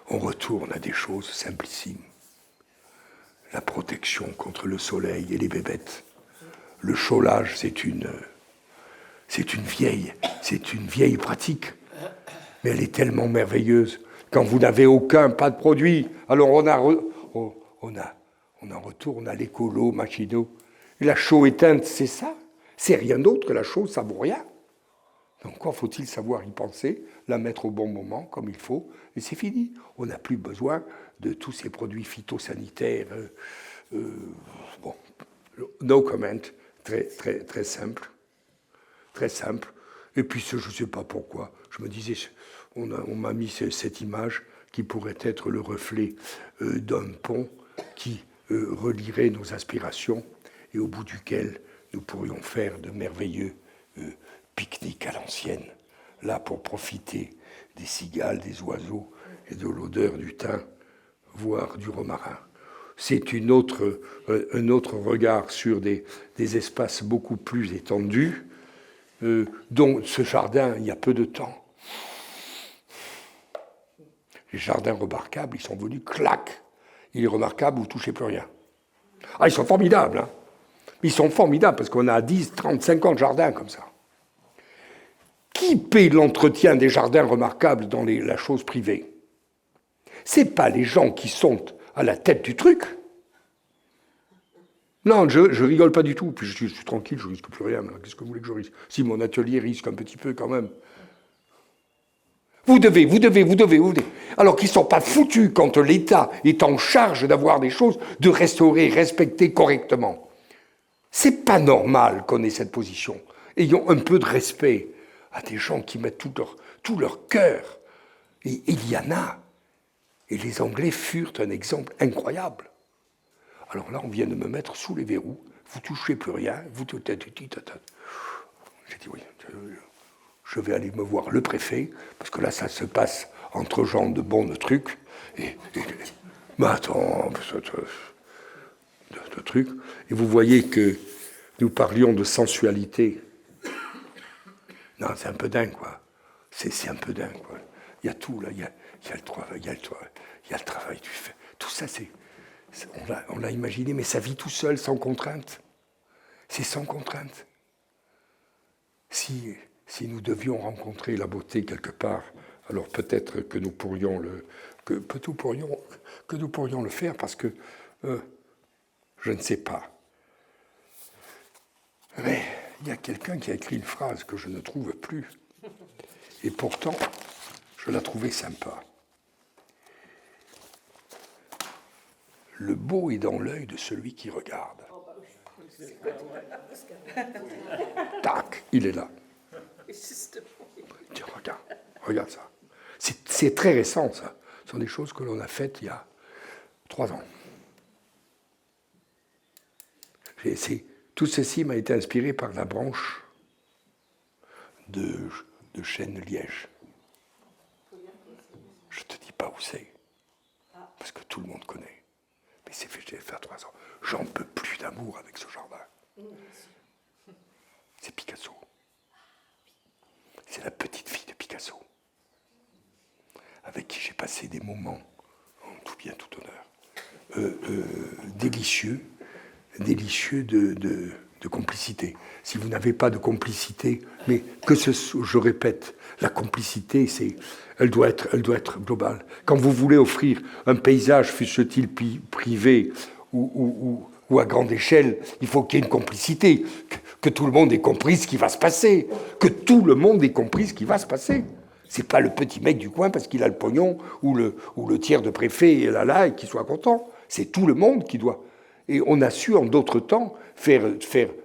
on retourne à des choses simplissimes. La protection contre le soleil et les bébêtes. Le chaulage, c'est une vieille pratique, mais elle est tellement merveilleuse. Quand vous n'avez pas de produit, alors on en retourne à l'écolo, machino. Et la chaux éteinte, c'est ça. C'est rien d'autre que la chaux, ça vaut rien. Donc, encore faut-il savoir y penser, la mettre au bon moment, comme il faut, et c'est fini. On n'a plus besoin de tous ces produits phytosanitaires. Bon, no comment. Très, très, très simple. Très simple. Et puis, je ne sais pas pourquoi, je me disais, on m'a mis cette image qui pourrait être le reflet d'un pont qui relierait nos aspirations et au bout duquel nous pourrions faire de merveilleux pique-niques à l'ancienne, là pour profiter des cigales, des oiseaux et de l'odeur du thym, voire du romarin. C'est un autre regard sur des espaces beaucoup plus étendus, dont ce jardin, il y a peu de temps. Les jardins remarquables, ils sont venus, clac. Il est remarquable, vous ne touchez plus rien. Ah, ils sont formidables, hein. Ils sont formidables, parce qu'on a 10, 30, 50 jardins comme ça. Qui paie l'entretien des jardins remarquables dans la chose privée? Ce n'est pas les gens qui sont à la tête du truc. Non, je rigole pas du tout. Puis je suis tranquille, je risque plus rien. Qu'est-ce que vous voulez que je risque? Si mon atelier risque un petit peu quand même. Vous devez. Alors qu'ils ne sont pas foutus quand l'État est en charge d'avoir des choses, de restaurer, respecter correctement. C'est pas normal qu'on ait cette position. Ayons un peu de respect à des gens qui mettent tout leur cœur. Et il y en a. Et les Anglais furent un exemple incroyable. Alors là, on vient de me mettre sous les verrous. Vous ne touchez plus rien. J'ai dit oui, je vais aller me voir le préfet, parce que là, ça se passe entre gens de bons trucs. Mais attends, de trucs. Et vous voyez que nous parlions de sensualité. Non, c'est un peu dingue, quoi. C'est un peu dingue, quoi. Il y a tout, là. Il y a il y a le travail du fait. Tout ça, on l'a imaginé, mais ça vit tout seul, sans contrainte. C'est sans contrainte. Si nous devions rencontrer la beauté quelque part, alors peut-être que nous pourrions le faire, parce que je ne sais pas. Mais il y a quelqu'un qui a écrit une phrase que je ne trouve plus, et pourtant, je la trouvais sympa. Le beau est dans l'œil de celui qui regarde. Tac, il est là. Tiens, regarde ça. C'est très récent, ça. Ce sont des choses que l'on a faites il y a 3 ans. Tout ceci m'a été inspiré par la branche de Chêne-Liège. Je ne te dis pas où c'est, parce que tout le monde connaît. Mais c'est fait, j'ai fait 3 ans. J'en peux plus d'amour avec ce jardin. C'est Picasso. C'est la petite fille de Picasso, avec qui j'ai passé des moments, en tout bien, tout honneur, délicieux de complicité. Si vous n'avez pas de complicité, mais je répète, la complicité, elle doit être globale. Quand vous voulez offrir un paysage, fût-ce-t-il privé ou à grande échelle, il faut qu'il y ait une complicité, que tout le monde ait compris ce qui va se passer, que tout le monde ait compris ce qui va se passer. C'est pas le petit mec du coin parce qu'il a le pognon ou le tiers de préfet est là et qu'il soit content. C'est tout le monde qui doit. Et on a su en d'autres temps faire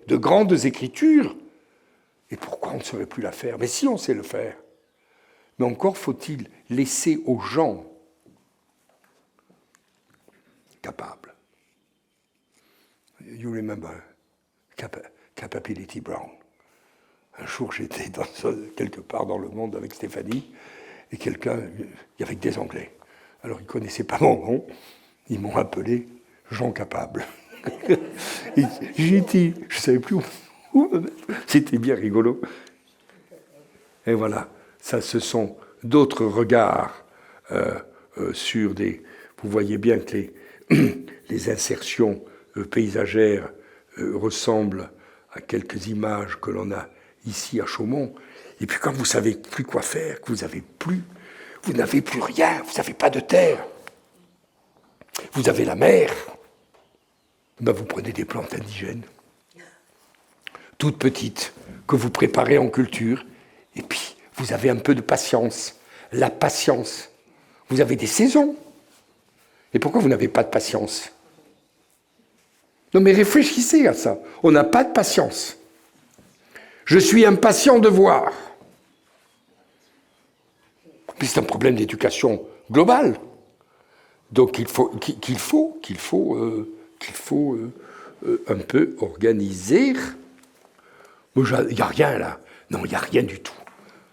de grandes écritures. Et pourquoi on ne saurait plus la faire? Mais si on sait le faire. Mais encore faut-il laisser aux gens capables. You remember Capability Brown. Un jour, j'étais quelque part dans le monde avec Stéphanie, et avec des Anglais. Alors, ils ne connaissaient pas mon nom, ils m'ont appelé Jean Capable. J'ai dit, je ne savais plus où me mettre. C'était bien rigolo. Et voilà, ça, ce sont d'autres regards sur des... Vous voyez bien que les insertions paysagères ressemblent à quelques images que l'on a ici à Chaumont. Et puis quand vous ne savez plus quoi faire, que vous n'avez plus rien, vous n'avez pas de terre, vous avez la mer, ben vous prenez des plantes indigènes, toutes petites, que vous préparez en culture, et puis vous avez un peu de patience. La patience. Vous avez des saisons. Et pourquoi vous n'avez pas de patience? Non mais réfléchissez à ça. On n'a pas de patience. Je suis impatient de voir. Mais c'est un problème d'éducation globale. Donc il faut un peu organiser. Il n'y a rien là. Non, il n'y a rien du tout.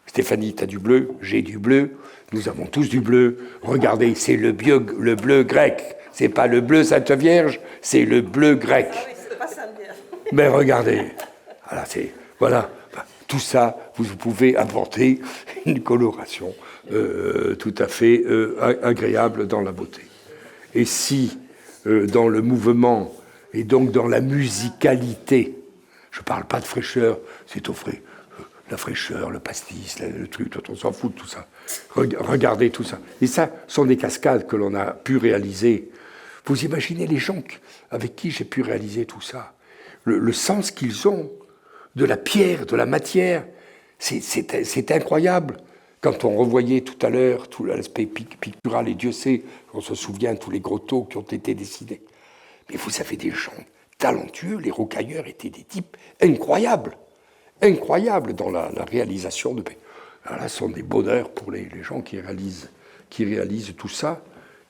Stéphanie, tu as du bleu, j'ai du bleu, nous avons tous du bleu. Regardez, c'est le bleu grec. C'est pas le bleu Sainte Vierge, c'est le bleu grec. Ah oui, c'est pas Sainte Vierge. Mais regardez, voilà, tout ça, vous pouvez apporter une coloration tout à fait agréable dans la beauté. Et si, dans le mouvement, et donc dans la musicalité, je ne parle pas de fraîcheur, c'est au frais, la fraîcheur, le pastis, le truc, on s'en fout de tout ça. Regardez tout ça. Et ça sont des cascades que l'on a pu réaliser. Vous imaginez les gens avec qui j'ai pu réaliser tout ça, le sens qu'ils ont de la pierre, de la matière, c'est incroyable. Quand on revoyait tout à l'heure tout l'aspect pictural, et Dieu sait, on se souvient de tous les grottos qui ont été dessinés. Mais vous avez des gens talentueux, les rocailleurs étaient des types incroyables dans la réalisation de... Alors là, ce sont des bonheurs pour les gens qui réalisent tout ça.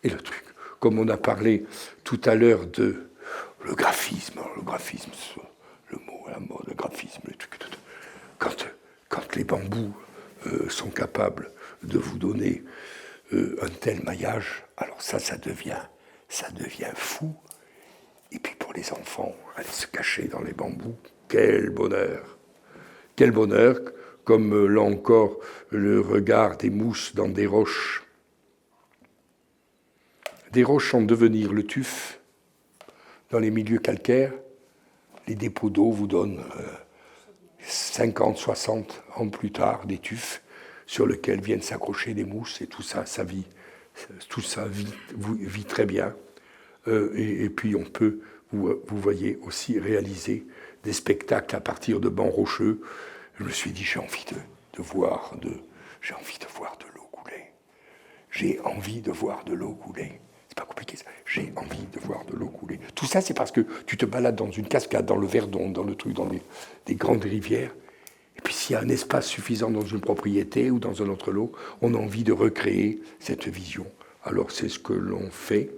Et le truc, comme on a parlé tout à l'heure de le graphisme, le mot à la mode, le graphisme, le truc, quand les bambous sont capables de vous donner un tel maillage, alors ça devient fou. Et puis pour les enfants, aller se cacher dans les bambous, quel bonheur! Quel bonheur, comme là encore le regard des mousses dans des roches. des roches en devenir, le tuf, dans les milieux calcaires, les dépôts d'eau vous donnent 50, 60 ans plus tard des tufs sur lesquels viennent s'accrocher des mousses et tout ça, vit très bien. Et puis on peut, vous voyez, aussi réaliser des spectacles à partir de bancs rocheux. Je me suis dit, j'ai envie de voir de l'eau couler. J'ai envie de voir de l'eau couler. C'est pas compliqué ça. J'ai envie de voir de l'eau couler. Tout ça, c'est parce que tu te balades dans une cascade, dans le Verdon, dans le truc, dans des grandes rivières. Et puis s'il y a un espace suffisant dans une propriété ou dans un autre lot, on a envie de recréer cette vision. Alors c'est ce que l'on fait.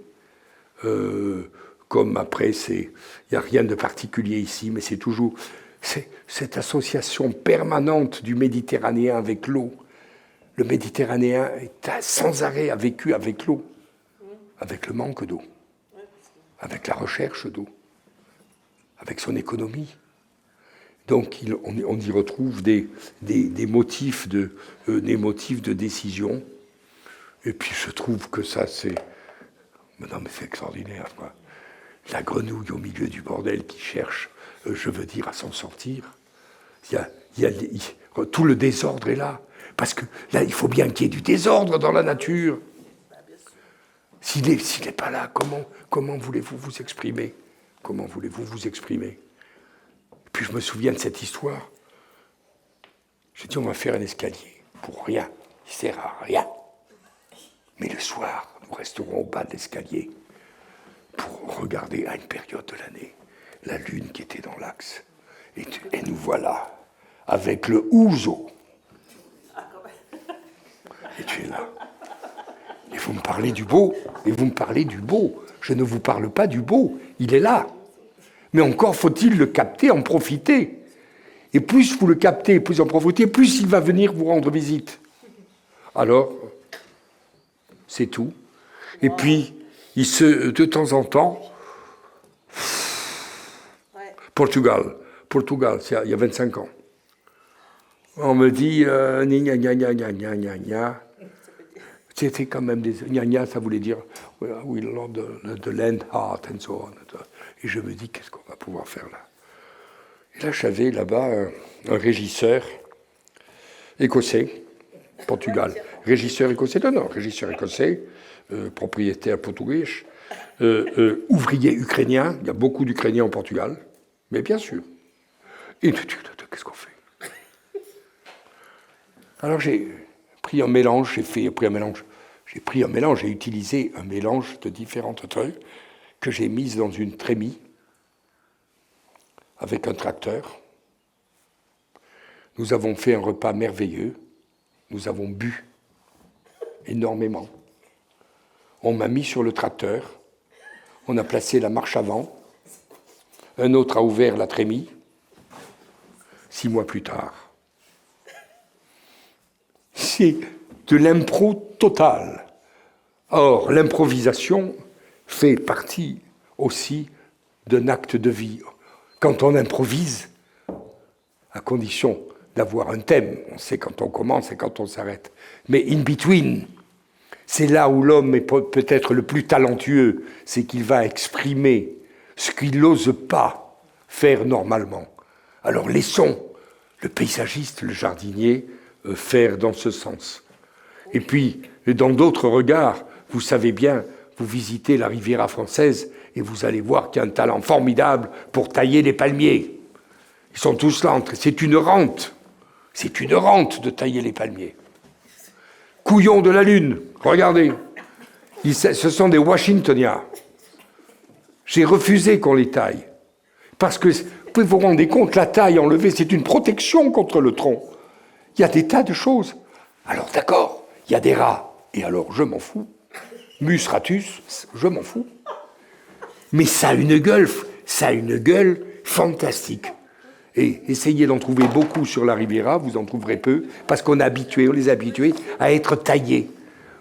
Comme après, il n'y a rien de particulier ici, mais c'est toujours cette association permanente du Méditerranéen avec l'eau. Le Méditerranéen sans arrêt a vécu avec l'eau, avec le manque d'eau, avec la recherche d'eau, avec son économie. Donc on y retrouve des motifs de décision. Et puis je trouve que ça, non, mais c'est extraordinaire, quoi. La grenouille au milieu du bordel qui cherche, je veux dire, à s'en sortir. Tout le désordre est là. Parce que là, il faut bien qu'il y ait du désordre dans la nature. S'il n'est pas là, comment voulez-vous vous exprimer? Comment voulez-vous vous exprimer? Puis je me souviens de cette histoire. J'ai dit, on va faire un escalier. Pour rien. Il ne sert à rien. Mais le soir, nous resterons au bas de l'escalier pour regarder à une période de l'année la lune qui était dans l'axe. Et nous voilà avec le ouzo. Et tu es là. Et vous me parlez du beau. Et vous me parlez du beau. Je ne vous parle pas du beau. Il est là. Mais encore faut-il le capter, en profiter. Et plus vous le captez, plus en profitez, plus il va venir vous rendre visite. Alors, c'est tout. Et puis, de temps en temps, Portugal, il y a 25 ans. On me dit, gna gna gna gna gna gna gna. C'était quand même des... Gna gna, ça voulait dire, we love the land, heart, and so on. Et je me dis, qu'est-ce qu'on va pouvoir faire là? Et là, j'avais là-bas un régisseur écossais, Portugal. Régisseur écossais, régisseur écossais, propriétaire portugais, ouvrier ukrainien, il y a beaucoup d'Ukrainiens au Portugal, mais bien sûr. Et qu'est-ce qu'on fait? Alors j'ai pris un mélange, j'ai utilisé un mélange de différentes trucs que j'ai mis dans une trémie avec un tracteur. Nous avons fait un repas merveilleux, nous avons bu énormément. On m'a mis sur le tracteur, on a placé la marche avant, un autre a ouvert la trémie. 6 mois plus tard, c'est de l'impro totale. Or, l'improvisation fait partie aussi d'un acte de vie. Quand on improvise, à condition d'avoir un thème, on sait quand on commence et quand on s'arrête. Mais in between, c'est là où l'homme est peut-être le plus talentueux, c'est qu'il va exprimer ce qu'il n'ose pas faire normalement. Alors laissons le paysagiste, le jardinier, faire dans ce sens. Et puis, dans d'autres regards, vous savez bien, vous visitez la Riviera française et vous allez voir qu'il y a un talent formidable pour tailler les palmiers. Ils sont tous là. C'est une rente. C'est une rente de tailler les palmiers. Couillons de la Lune, regardez. Ce sont des Washingtoniens. J'ai refusé qu'on les taille. Parce que, vous pouvez vous rendre compte, la taille enlevée, c'est une protection contre le tronc. Il y a des tas de choses. Alors d'accord, il y a des rats. Et alors, je m'en fous. Mus ratus, je m'en fous. Mais ça a une gueule fantastique. Et essayez d'en trouver beaucoup sur la Riviera, vous en trouverez peu, parce on les a habitués à être taillés.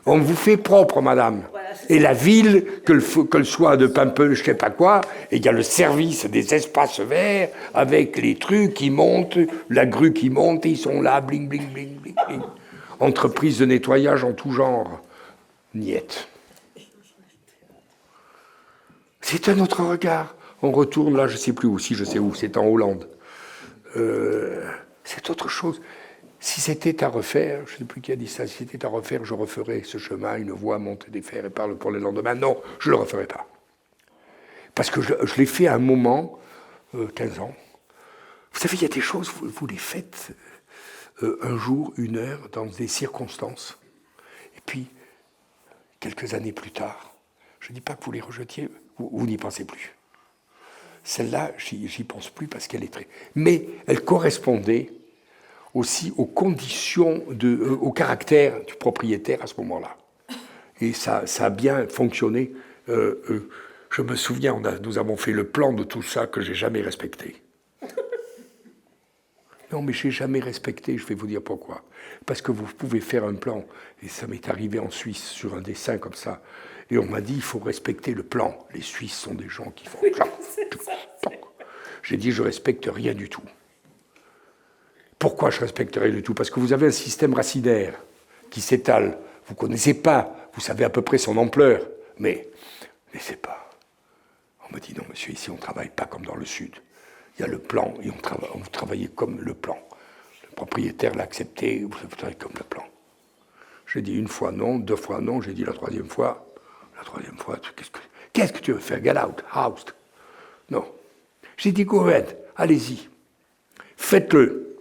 On vous fait propre, madame. Et la ville, que le soit de Paimpol, je ne sais pas quoi, et il y a le service des espaces verts, avec les trucs qui montent, la grue qui monte, et ils sont là, bling, bling, bling, bling, bling. Entreprise de nettoyage en tout genre. Niette. C'est un autre regard. On retourne là, je ne sais plus où, si je sais où, c'est en Hollande. C'est autre chose. Si c'était à refaire, je ne sais plus qui a dit ça, si c'était à refaire, je referais ce chemin, une voie monte des fers et parle pour le lendemain. Non, je ne le referai pas. Parce que je l'ai fait à un moment, 15 ans. Vous savez, il y a des choses, vous les faites un jour, une heure, dans des circonstances. Et puis, quelques années plus tard, je ne dis pas que vous les rejetiez, vous n'y pensez plus. Celle-là, j'y pense plus parce qu'elle est très... Mais elle correspondait aussi aux conditions, au caractère du propriétaire à ce moment-là. Et ça a bien fonctionné. Je me souviens, nous avons fait le plan de tout ça que j'ai jamais respecté. Non, mais j'ai jamais respecté, je vais vous dire pourquoi. Parce que vous pouvez faire un plan, et ça m'est arrivé en Suisse, sur un dessin comme ça, et on m'a dit, il faut respecter le plan. Les Suisses sont des gens qui font... J'ai dit, je respecte rien du tout. Pourquoi je respecterais du tout? Parce que vous avez un système racinaire qui s'étale. Vous ne connaissez pas, vous savez à peu près son ampleur, mais laissez pas. On me dit, non monsieur, ici on ne travaille pas comme dans le Sud. Il y a le plan, et vous travaillez comme le plan. Le propriétaire l'a accepté, vous travaillez comme le plan. J'ai dit une fois non, deux fois non, j'ai dit la troisième fois, qu'est-ce que tu veux faire? Get out, house. Non. J'ai dit, go ahead, allez-y, faites-le.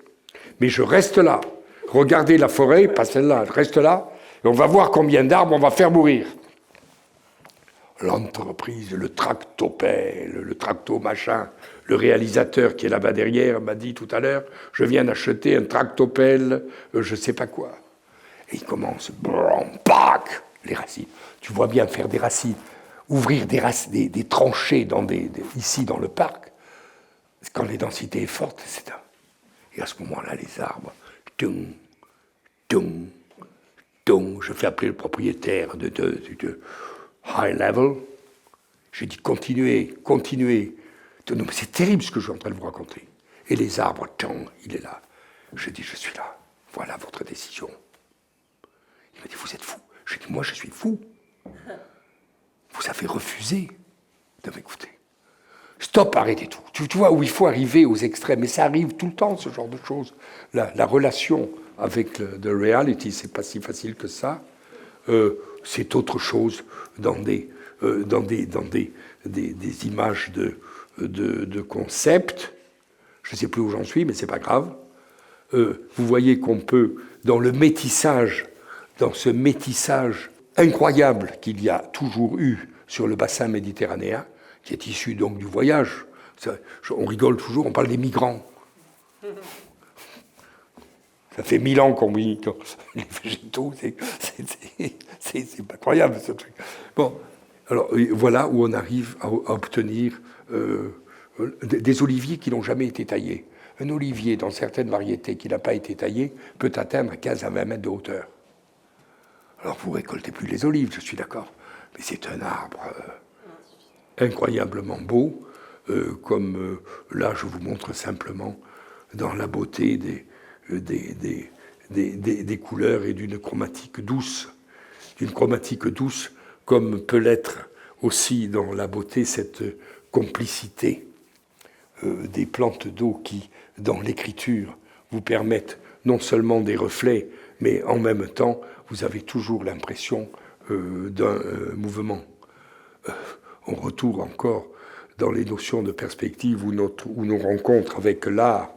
Mais je reste là. Regardez la forêt, pas celle-là, je reste là, et on va voir combien d'arbres on va faire mourir. L'entreprise, le tractopelle, le tracto-machin, le réalisateur qui est là-bas derrière m'a dit tout à l'heure, je viens d'acheter un tractopelle, je ne sais pas quoi. Et il commence, pac, les racines. Tu vois bien faire des racines, ouvrir des tranchées ici dans le parc, quand les densités sont fortes, c'est un... Et à ce moment-là, les arbres, tung, tung, tung. Je fais appeler le propriétaire de high level. J'ai dit, continuez. Non, mais c'est terrible ce que je suis en train de vous raconter. Et les arbres, tung, il est là. J'ai dit, je suis là. Voilà votre décision. Il m'a dit, vous êtes fou. J'ai dit, moi, je suis fou. Vous avez refusé de m'écouter. Stop, arrêtez tout. Tu vois où il faut arriver aux extrêmes. Mais ça arrive tout le temps, ce genre de choses. La relation avec le reality, c'est pas si facile que ça. C'est autre chose dans des images de concepts. Je ne sais plus où j'en suis, mais c'est pas grave. Vous voyez qu'on peut, dans ce métissage incroyable qu'il y a toujours eu sur le bassin méditerranéen, qui est issu donc du voyage. On rigole toujours, on parle des migrants. Ça fait 1000 ans qu'on vit les végétaux, c'est incroyable ce truc. Bon, alors voilà où on arrive à obtenir des oliviers qui n'ont jamais été taillés. Un olivier, dans certaines variétés qui n'a pas été taillé, peut atteindre 15 à 20 mètres de hauteur. Alors vous récoltez plus les olives, je suis d'accord, mais c'est un arbre... incroyablement beau, comme là je vous montre simplement dans la beauté des couleurs et d'une chromatique douce, comme peut l'être aussi dans la beauté cette complicité des plantes d'eau qui, dans l'écriture, vous permettent non seulement des reflets, mais en même temps, vous avez toujours l'impression d'un mouvement. On retourne encore dans les notions de perspective où nos rencontres avec l'art,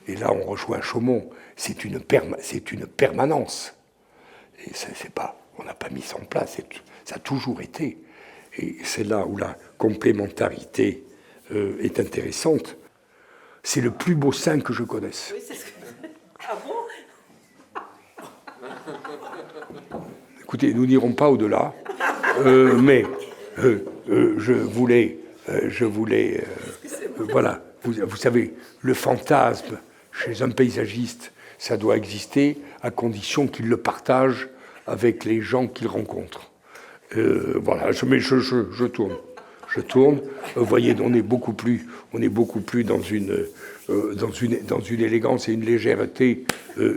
et là on rejoint Chaumont, c'est une permanence. Et c'est pas, on n'a pas mis ça en place, ça a toujours été. Et c'est là où la complémentarité est intéressante. C'est le plus beau sein que je connaisse. Oui, c'est ce que... Ah bon? Écoutez, nous n'irons pas au-delà, mais je voulais voilà, vous savez, le fantasme chez un paysagiste, ça doit exister à condition qu'il le partage avec les gens qu'il rencontre. Voilà, je tourne. Vous voyez, on est beaucoup plus dans une élégance et une légèreté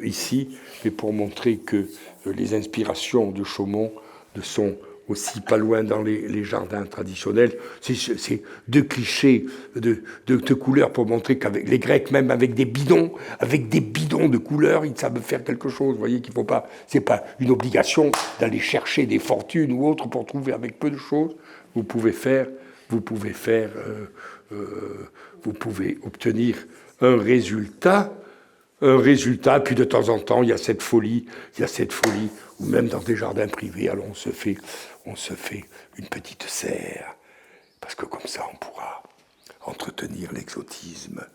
ici, mais pour montrer que les inspirations de Chaumont ne sont aussi pas loin dans les jardins traditionnels. C'est deux clichés de couleurs pour montrer qu'avec les Grecs, même avec des bidons de couleurs, ils savent faire quelque chose. Vous voyez qu'il faut pas, c'est pas une obligation d'aller chercher des fortunes ou autres pour trouver avec peu de choses. Vous pouvez obtenir un résultat, puis de temps en temps, il y a cette folie, ou même dans des jardins privés, alors on se fait une petite serre, parce que comme ça, on pourra entretenir l'exotisme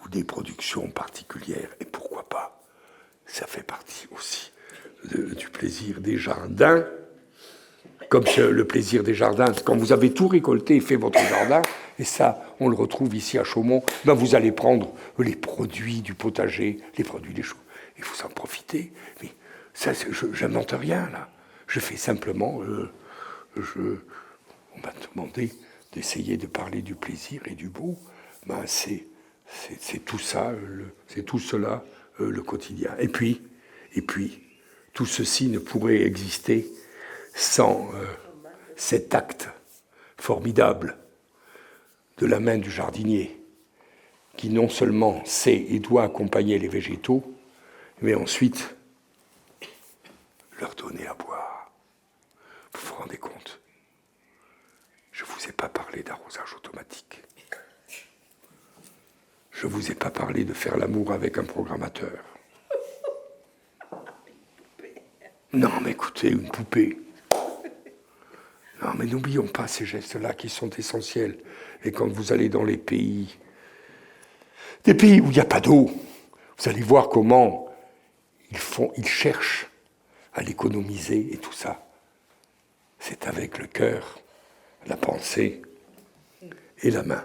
ou des productions particulières, et pourquoi pas, ça fait partie aussi du plaisir des jardins, comme le plaisir des jardins, quand vous avez tout récolté et fait votre jardin, et ça, on le retrouve ici à Chaumont, ben vous allez prendre les produits du potager, les produits des choux, et vous en profitez. Mais ça, je n'invente rien, là. Je fais simplement... on m'a demandé d'essayer de parler du plaisir et du beau. Ben c'est tout ça, c'est tout cela, le quotidien. Et puis, tout ceci ne pourrait exister sans cet acte formidable de la main du jardinier, qui non seulement sait et doit accompagner les végétaux, mais ensuite leur donner à boire. Vous vous rendez compte? Je ne vous ai pas parlé d'arrosage automatique. Je ne vous ai pas parlé de faire l'amour avec un programmateur. Non, mais écoutez, une poupée. Non, mais n'oublions pas ces gestes-là qui sont essentiels. Et quand vous allez dans des pays où il n'y a pas d'eau, vous allez voir comment ils cherchent à l'économiser et tout ça. C'est avec le cœur, la pensée et la main.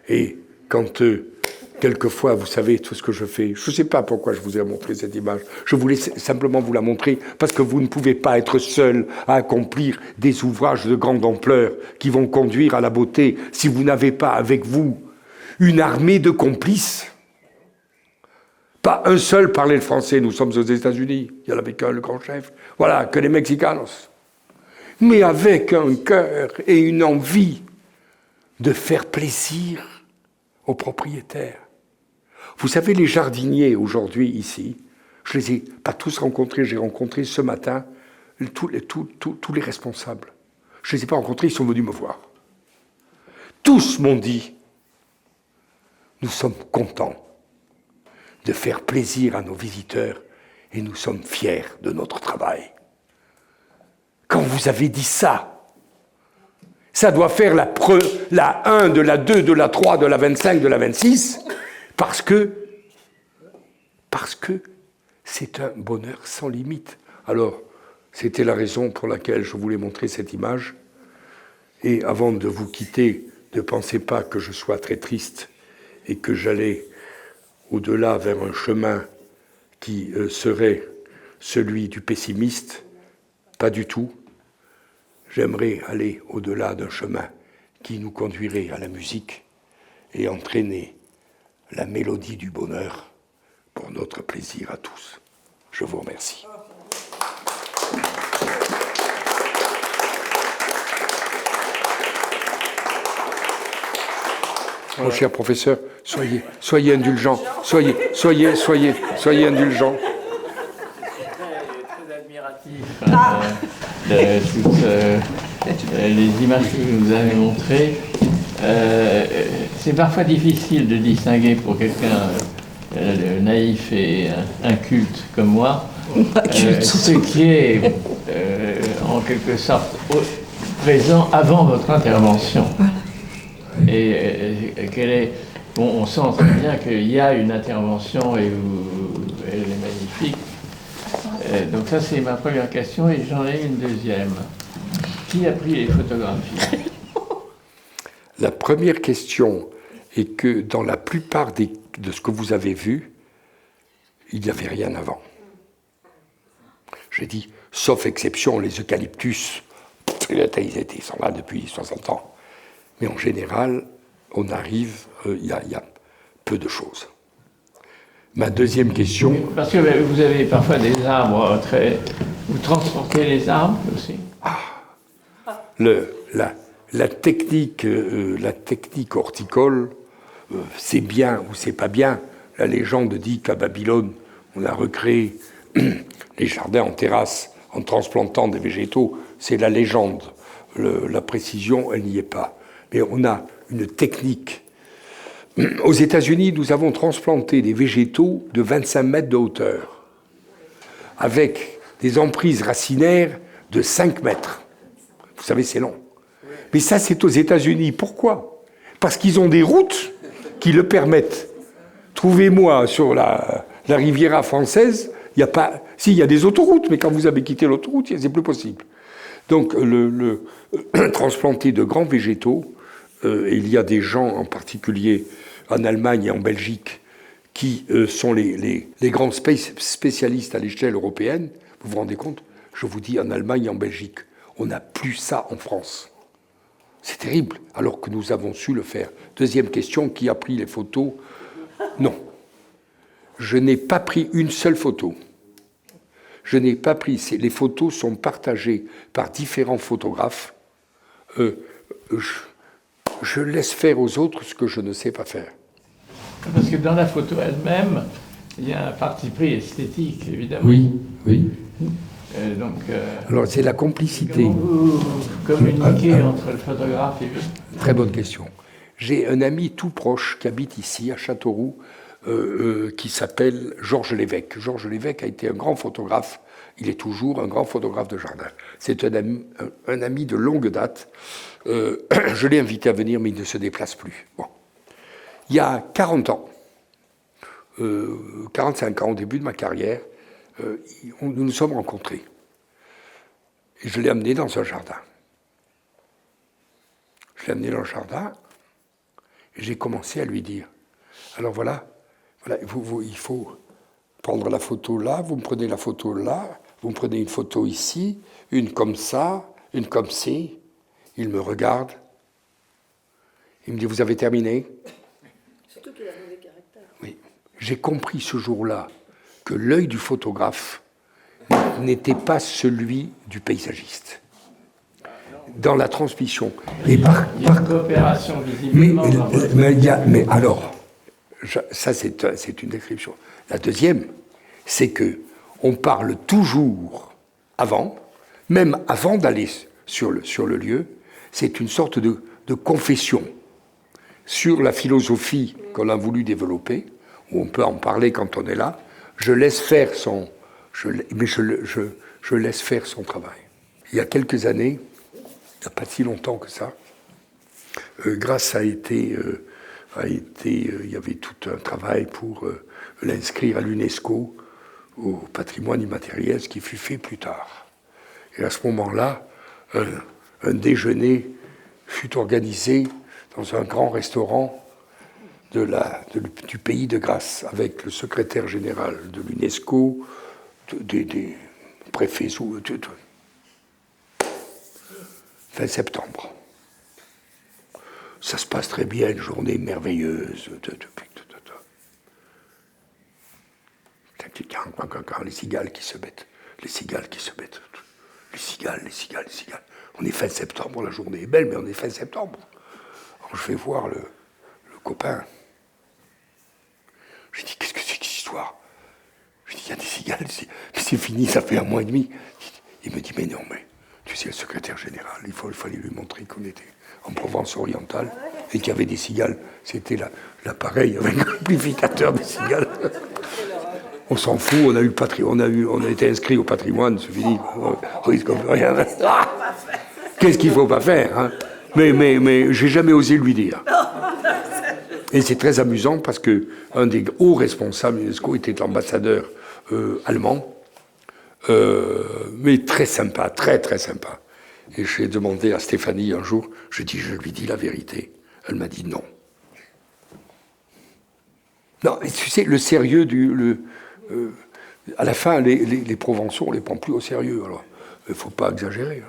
Et quand quelquefois, vous savez tout ce que je fais, je ne sais pas pourquoi je vous ai montré cette image, je voulais simplement vous la montrer parce que vous ne pouvez pas être seul à accomplir des ouvrages de grande ampleur qui vont conduire à la beauté si vous n'avez pas avec vous une armée de complices. Pas un seul parlait le français, nous sommes aux États-Unis, il y en avait qu'un, le grand chef, voilà, que les Mexicanos. Mais avec un cœur et une envie de faire plaisir aux propriétaires. Vous savez, les jardiniers aujourd'hui ici, je les ai pas tous rencontrés, j'ai rencontré ce matin tous les responsables. Je les ai pas rencontrés, ils sont venus me voir. Tous m'ont dit, nous sommes contents de faire plaisir à nos visiteurs et nous sommes fiers de notre travail. Quand vous avez dit ça, ça doit faire la 1, de la 2, de la 3, de la 25, de la 26, parce que c'est un bonheur sans limite. Alors, c'était la raison pour laquelle je voulais montrer cette image. Et avant de vous quitter, ne pensez pas que je sois très triste et que j'allais au-delà vers un chemin qui serait celui du pessimiste. Pas du tout. J'aimerais aller au-delà d'un chemin qui nous conduirait à la musique et entraîner la mélodie du bonheur pour notre plaisir à tous. Je vous remercie. Mon cher professeur, soyez indulgent, soyez indulgent. Très admiratif de toutes les images que vous nous avez montrées. C'est parfois difficile de distinguer pour quelqu'un naïf et inculte comme moi ce qui est en quelque sorte présent avant votre intervention. Et quelle est, bon, on sent très bien qu'il y a une intervention et elle est magnifique. Donc ça c'est ma première question et j'en ai une deuxième. Qui a pris les photographies? La première question est que dans la plupart de ce que vous avez vu, il n'y avait rien avant. J'ai dit, sauf exception, les eucalyptus, ils sont là depuis 60 ans. Mais en général, on arrive, il y a peu de choses. Ma deuxième question... Parce que vous avez parfois des arbres très... Vous transportez les arbres aussi? la technique horticole, c'est bien ou c'est pas bien. La légende dit qu'à Babylone, on a recréé les jardins en terrasse en transplantant des végétaux. C'est la légende. La précision, elle n'y est pas. Mais on a une technique. Aux États-Unis, nous avons transplanté des végétaux de 25 mètres de hauteur, avec des emprises racinaires de 5 mètres. Vous savez, c'est long. Mais ça, c'est aux États-Unis. Pourquoi? Parce qu'ils ont des routes qui le permettent. Trouvez-moi sur la Riviera française, il n'y a pas... Si, il y a des autoroutes, mais quand vous avez quitté l'autoroute, c'est plus possible. Donc, transplanter de grands végétaux, il y a des gens, en particulier en Allemagne et en Belgique, qui sont les grands spécialistes à l'échelle européenne. Vous vous rendez compte? Je vous dis, en Allemagne et en Belgique, on n'a plus ça en France. C'est terrible, alors que nous avons su le faire. Deuxième question, qui a pris les photos? Non. Je n'ai pas pris une seule photo. Je n'ai pas pris... Les photos sont partagées par différents photographes. Je laisse faire aux autres ce que je ne sais pas faire. Parce que dans la photo elle-même, il y a un parti pris esthétique, évidemment. Oui. Alors, c'est la complicité. Comment vous communiquez entre le photographe et vous? Très bonne question. J'ai un ami tout proche qui habite ici, à Châteauroux, qui s'appelle Georges Lévesque. Georges Lévesque a été un grand photographe. Il est toujours un grand photographe de jardin. C'est un ami de longue date. Je l'ai invité à venir, mais il ne se déplace plus. Bon. Il y a 40 ans, 45 ans, au début de ma carrière, nous nous sommes rencontrés. Et je l'ai amené dans un jardin. Je l'ai amené dans le jardin et j'ai commencé à lui dire, alors voilà, il faut prendre la photo là, vous me prenez la photo là, vous me prenez une photo ici, une comme ça, une comme ci. Il me regarde. Il me dit, vous avez terminé? Surtout qu'il a mauvais caractère. Oui. J'ai compris ce jour-là que l'œil du photographe n'était pas celui du paysagiste. Dans la transmission. Il y a une coopération visiblement. Mais alors, ça c'est une description. La deuxième, c'est que on parle toujours avant, même avant d'aller sur le lieu, c'est une sorte de confession sur la philosophie qu'on a voulu développer, où on peut en parler quand on est là. Je laisse faire je laisse faire son travail. Il y a quelques années, il n'y a pas si longtemps que ça, Grasse il y avait tout un travail pour l'inscrire à l'UNESCO, au patrimoine immatériel, ce qui fut fait plus tard. Et à ce moment-là, un déjeuner fut organisé dans un grand restaurant du pays de Grasse, avec le secrétaire général de l'UNESCO, des préfets, fin septembre. Ça se passe très bien, une journée merveilleuse. Les cigales qui se mettent. Les cigales. On est fin septembre, la journée est belle, mais on est fin septembre. Alors je vais voir le copain. Je dis, qu'est-ce que c'est que cette histoire? Je dis, il y a des cigales, c'est fini, ça fait 1 mois et demi. Il me dit, mais non, mais tu sais, le secrétaire général, il fallait lui montrer qu'on était en Provence orientale et qu'il y avait des cigales. C'était l'appareil avec l'amplificateur des cigales. On s'en fout, on a été inscrit au patrimoine, c'est fini. On risque rien. Qu'est-ce qu'il ne faut pas faire, hein? Mais j'ai jamais osé lui dire. Et c'est très amusant parce qu'un des hauts responsables de l'UNESCO était l'ambassadeur allemand, mais très sympa, très très sympa. Et j'ai demandé à Stéphanie un jour, je lui dis la vérité. Elle m'a dit non. Non, et tu sais, le sérieux à la fin, les Provençaux, on ne les prend plus au sérieux. Alors, il ne faut pas exagérer. Hein.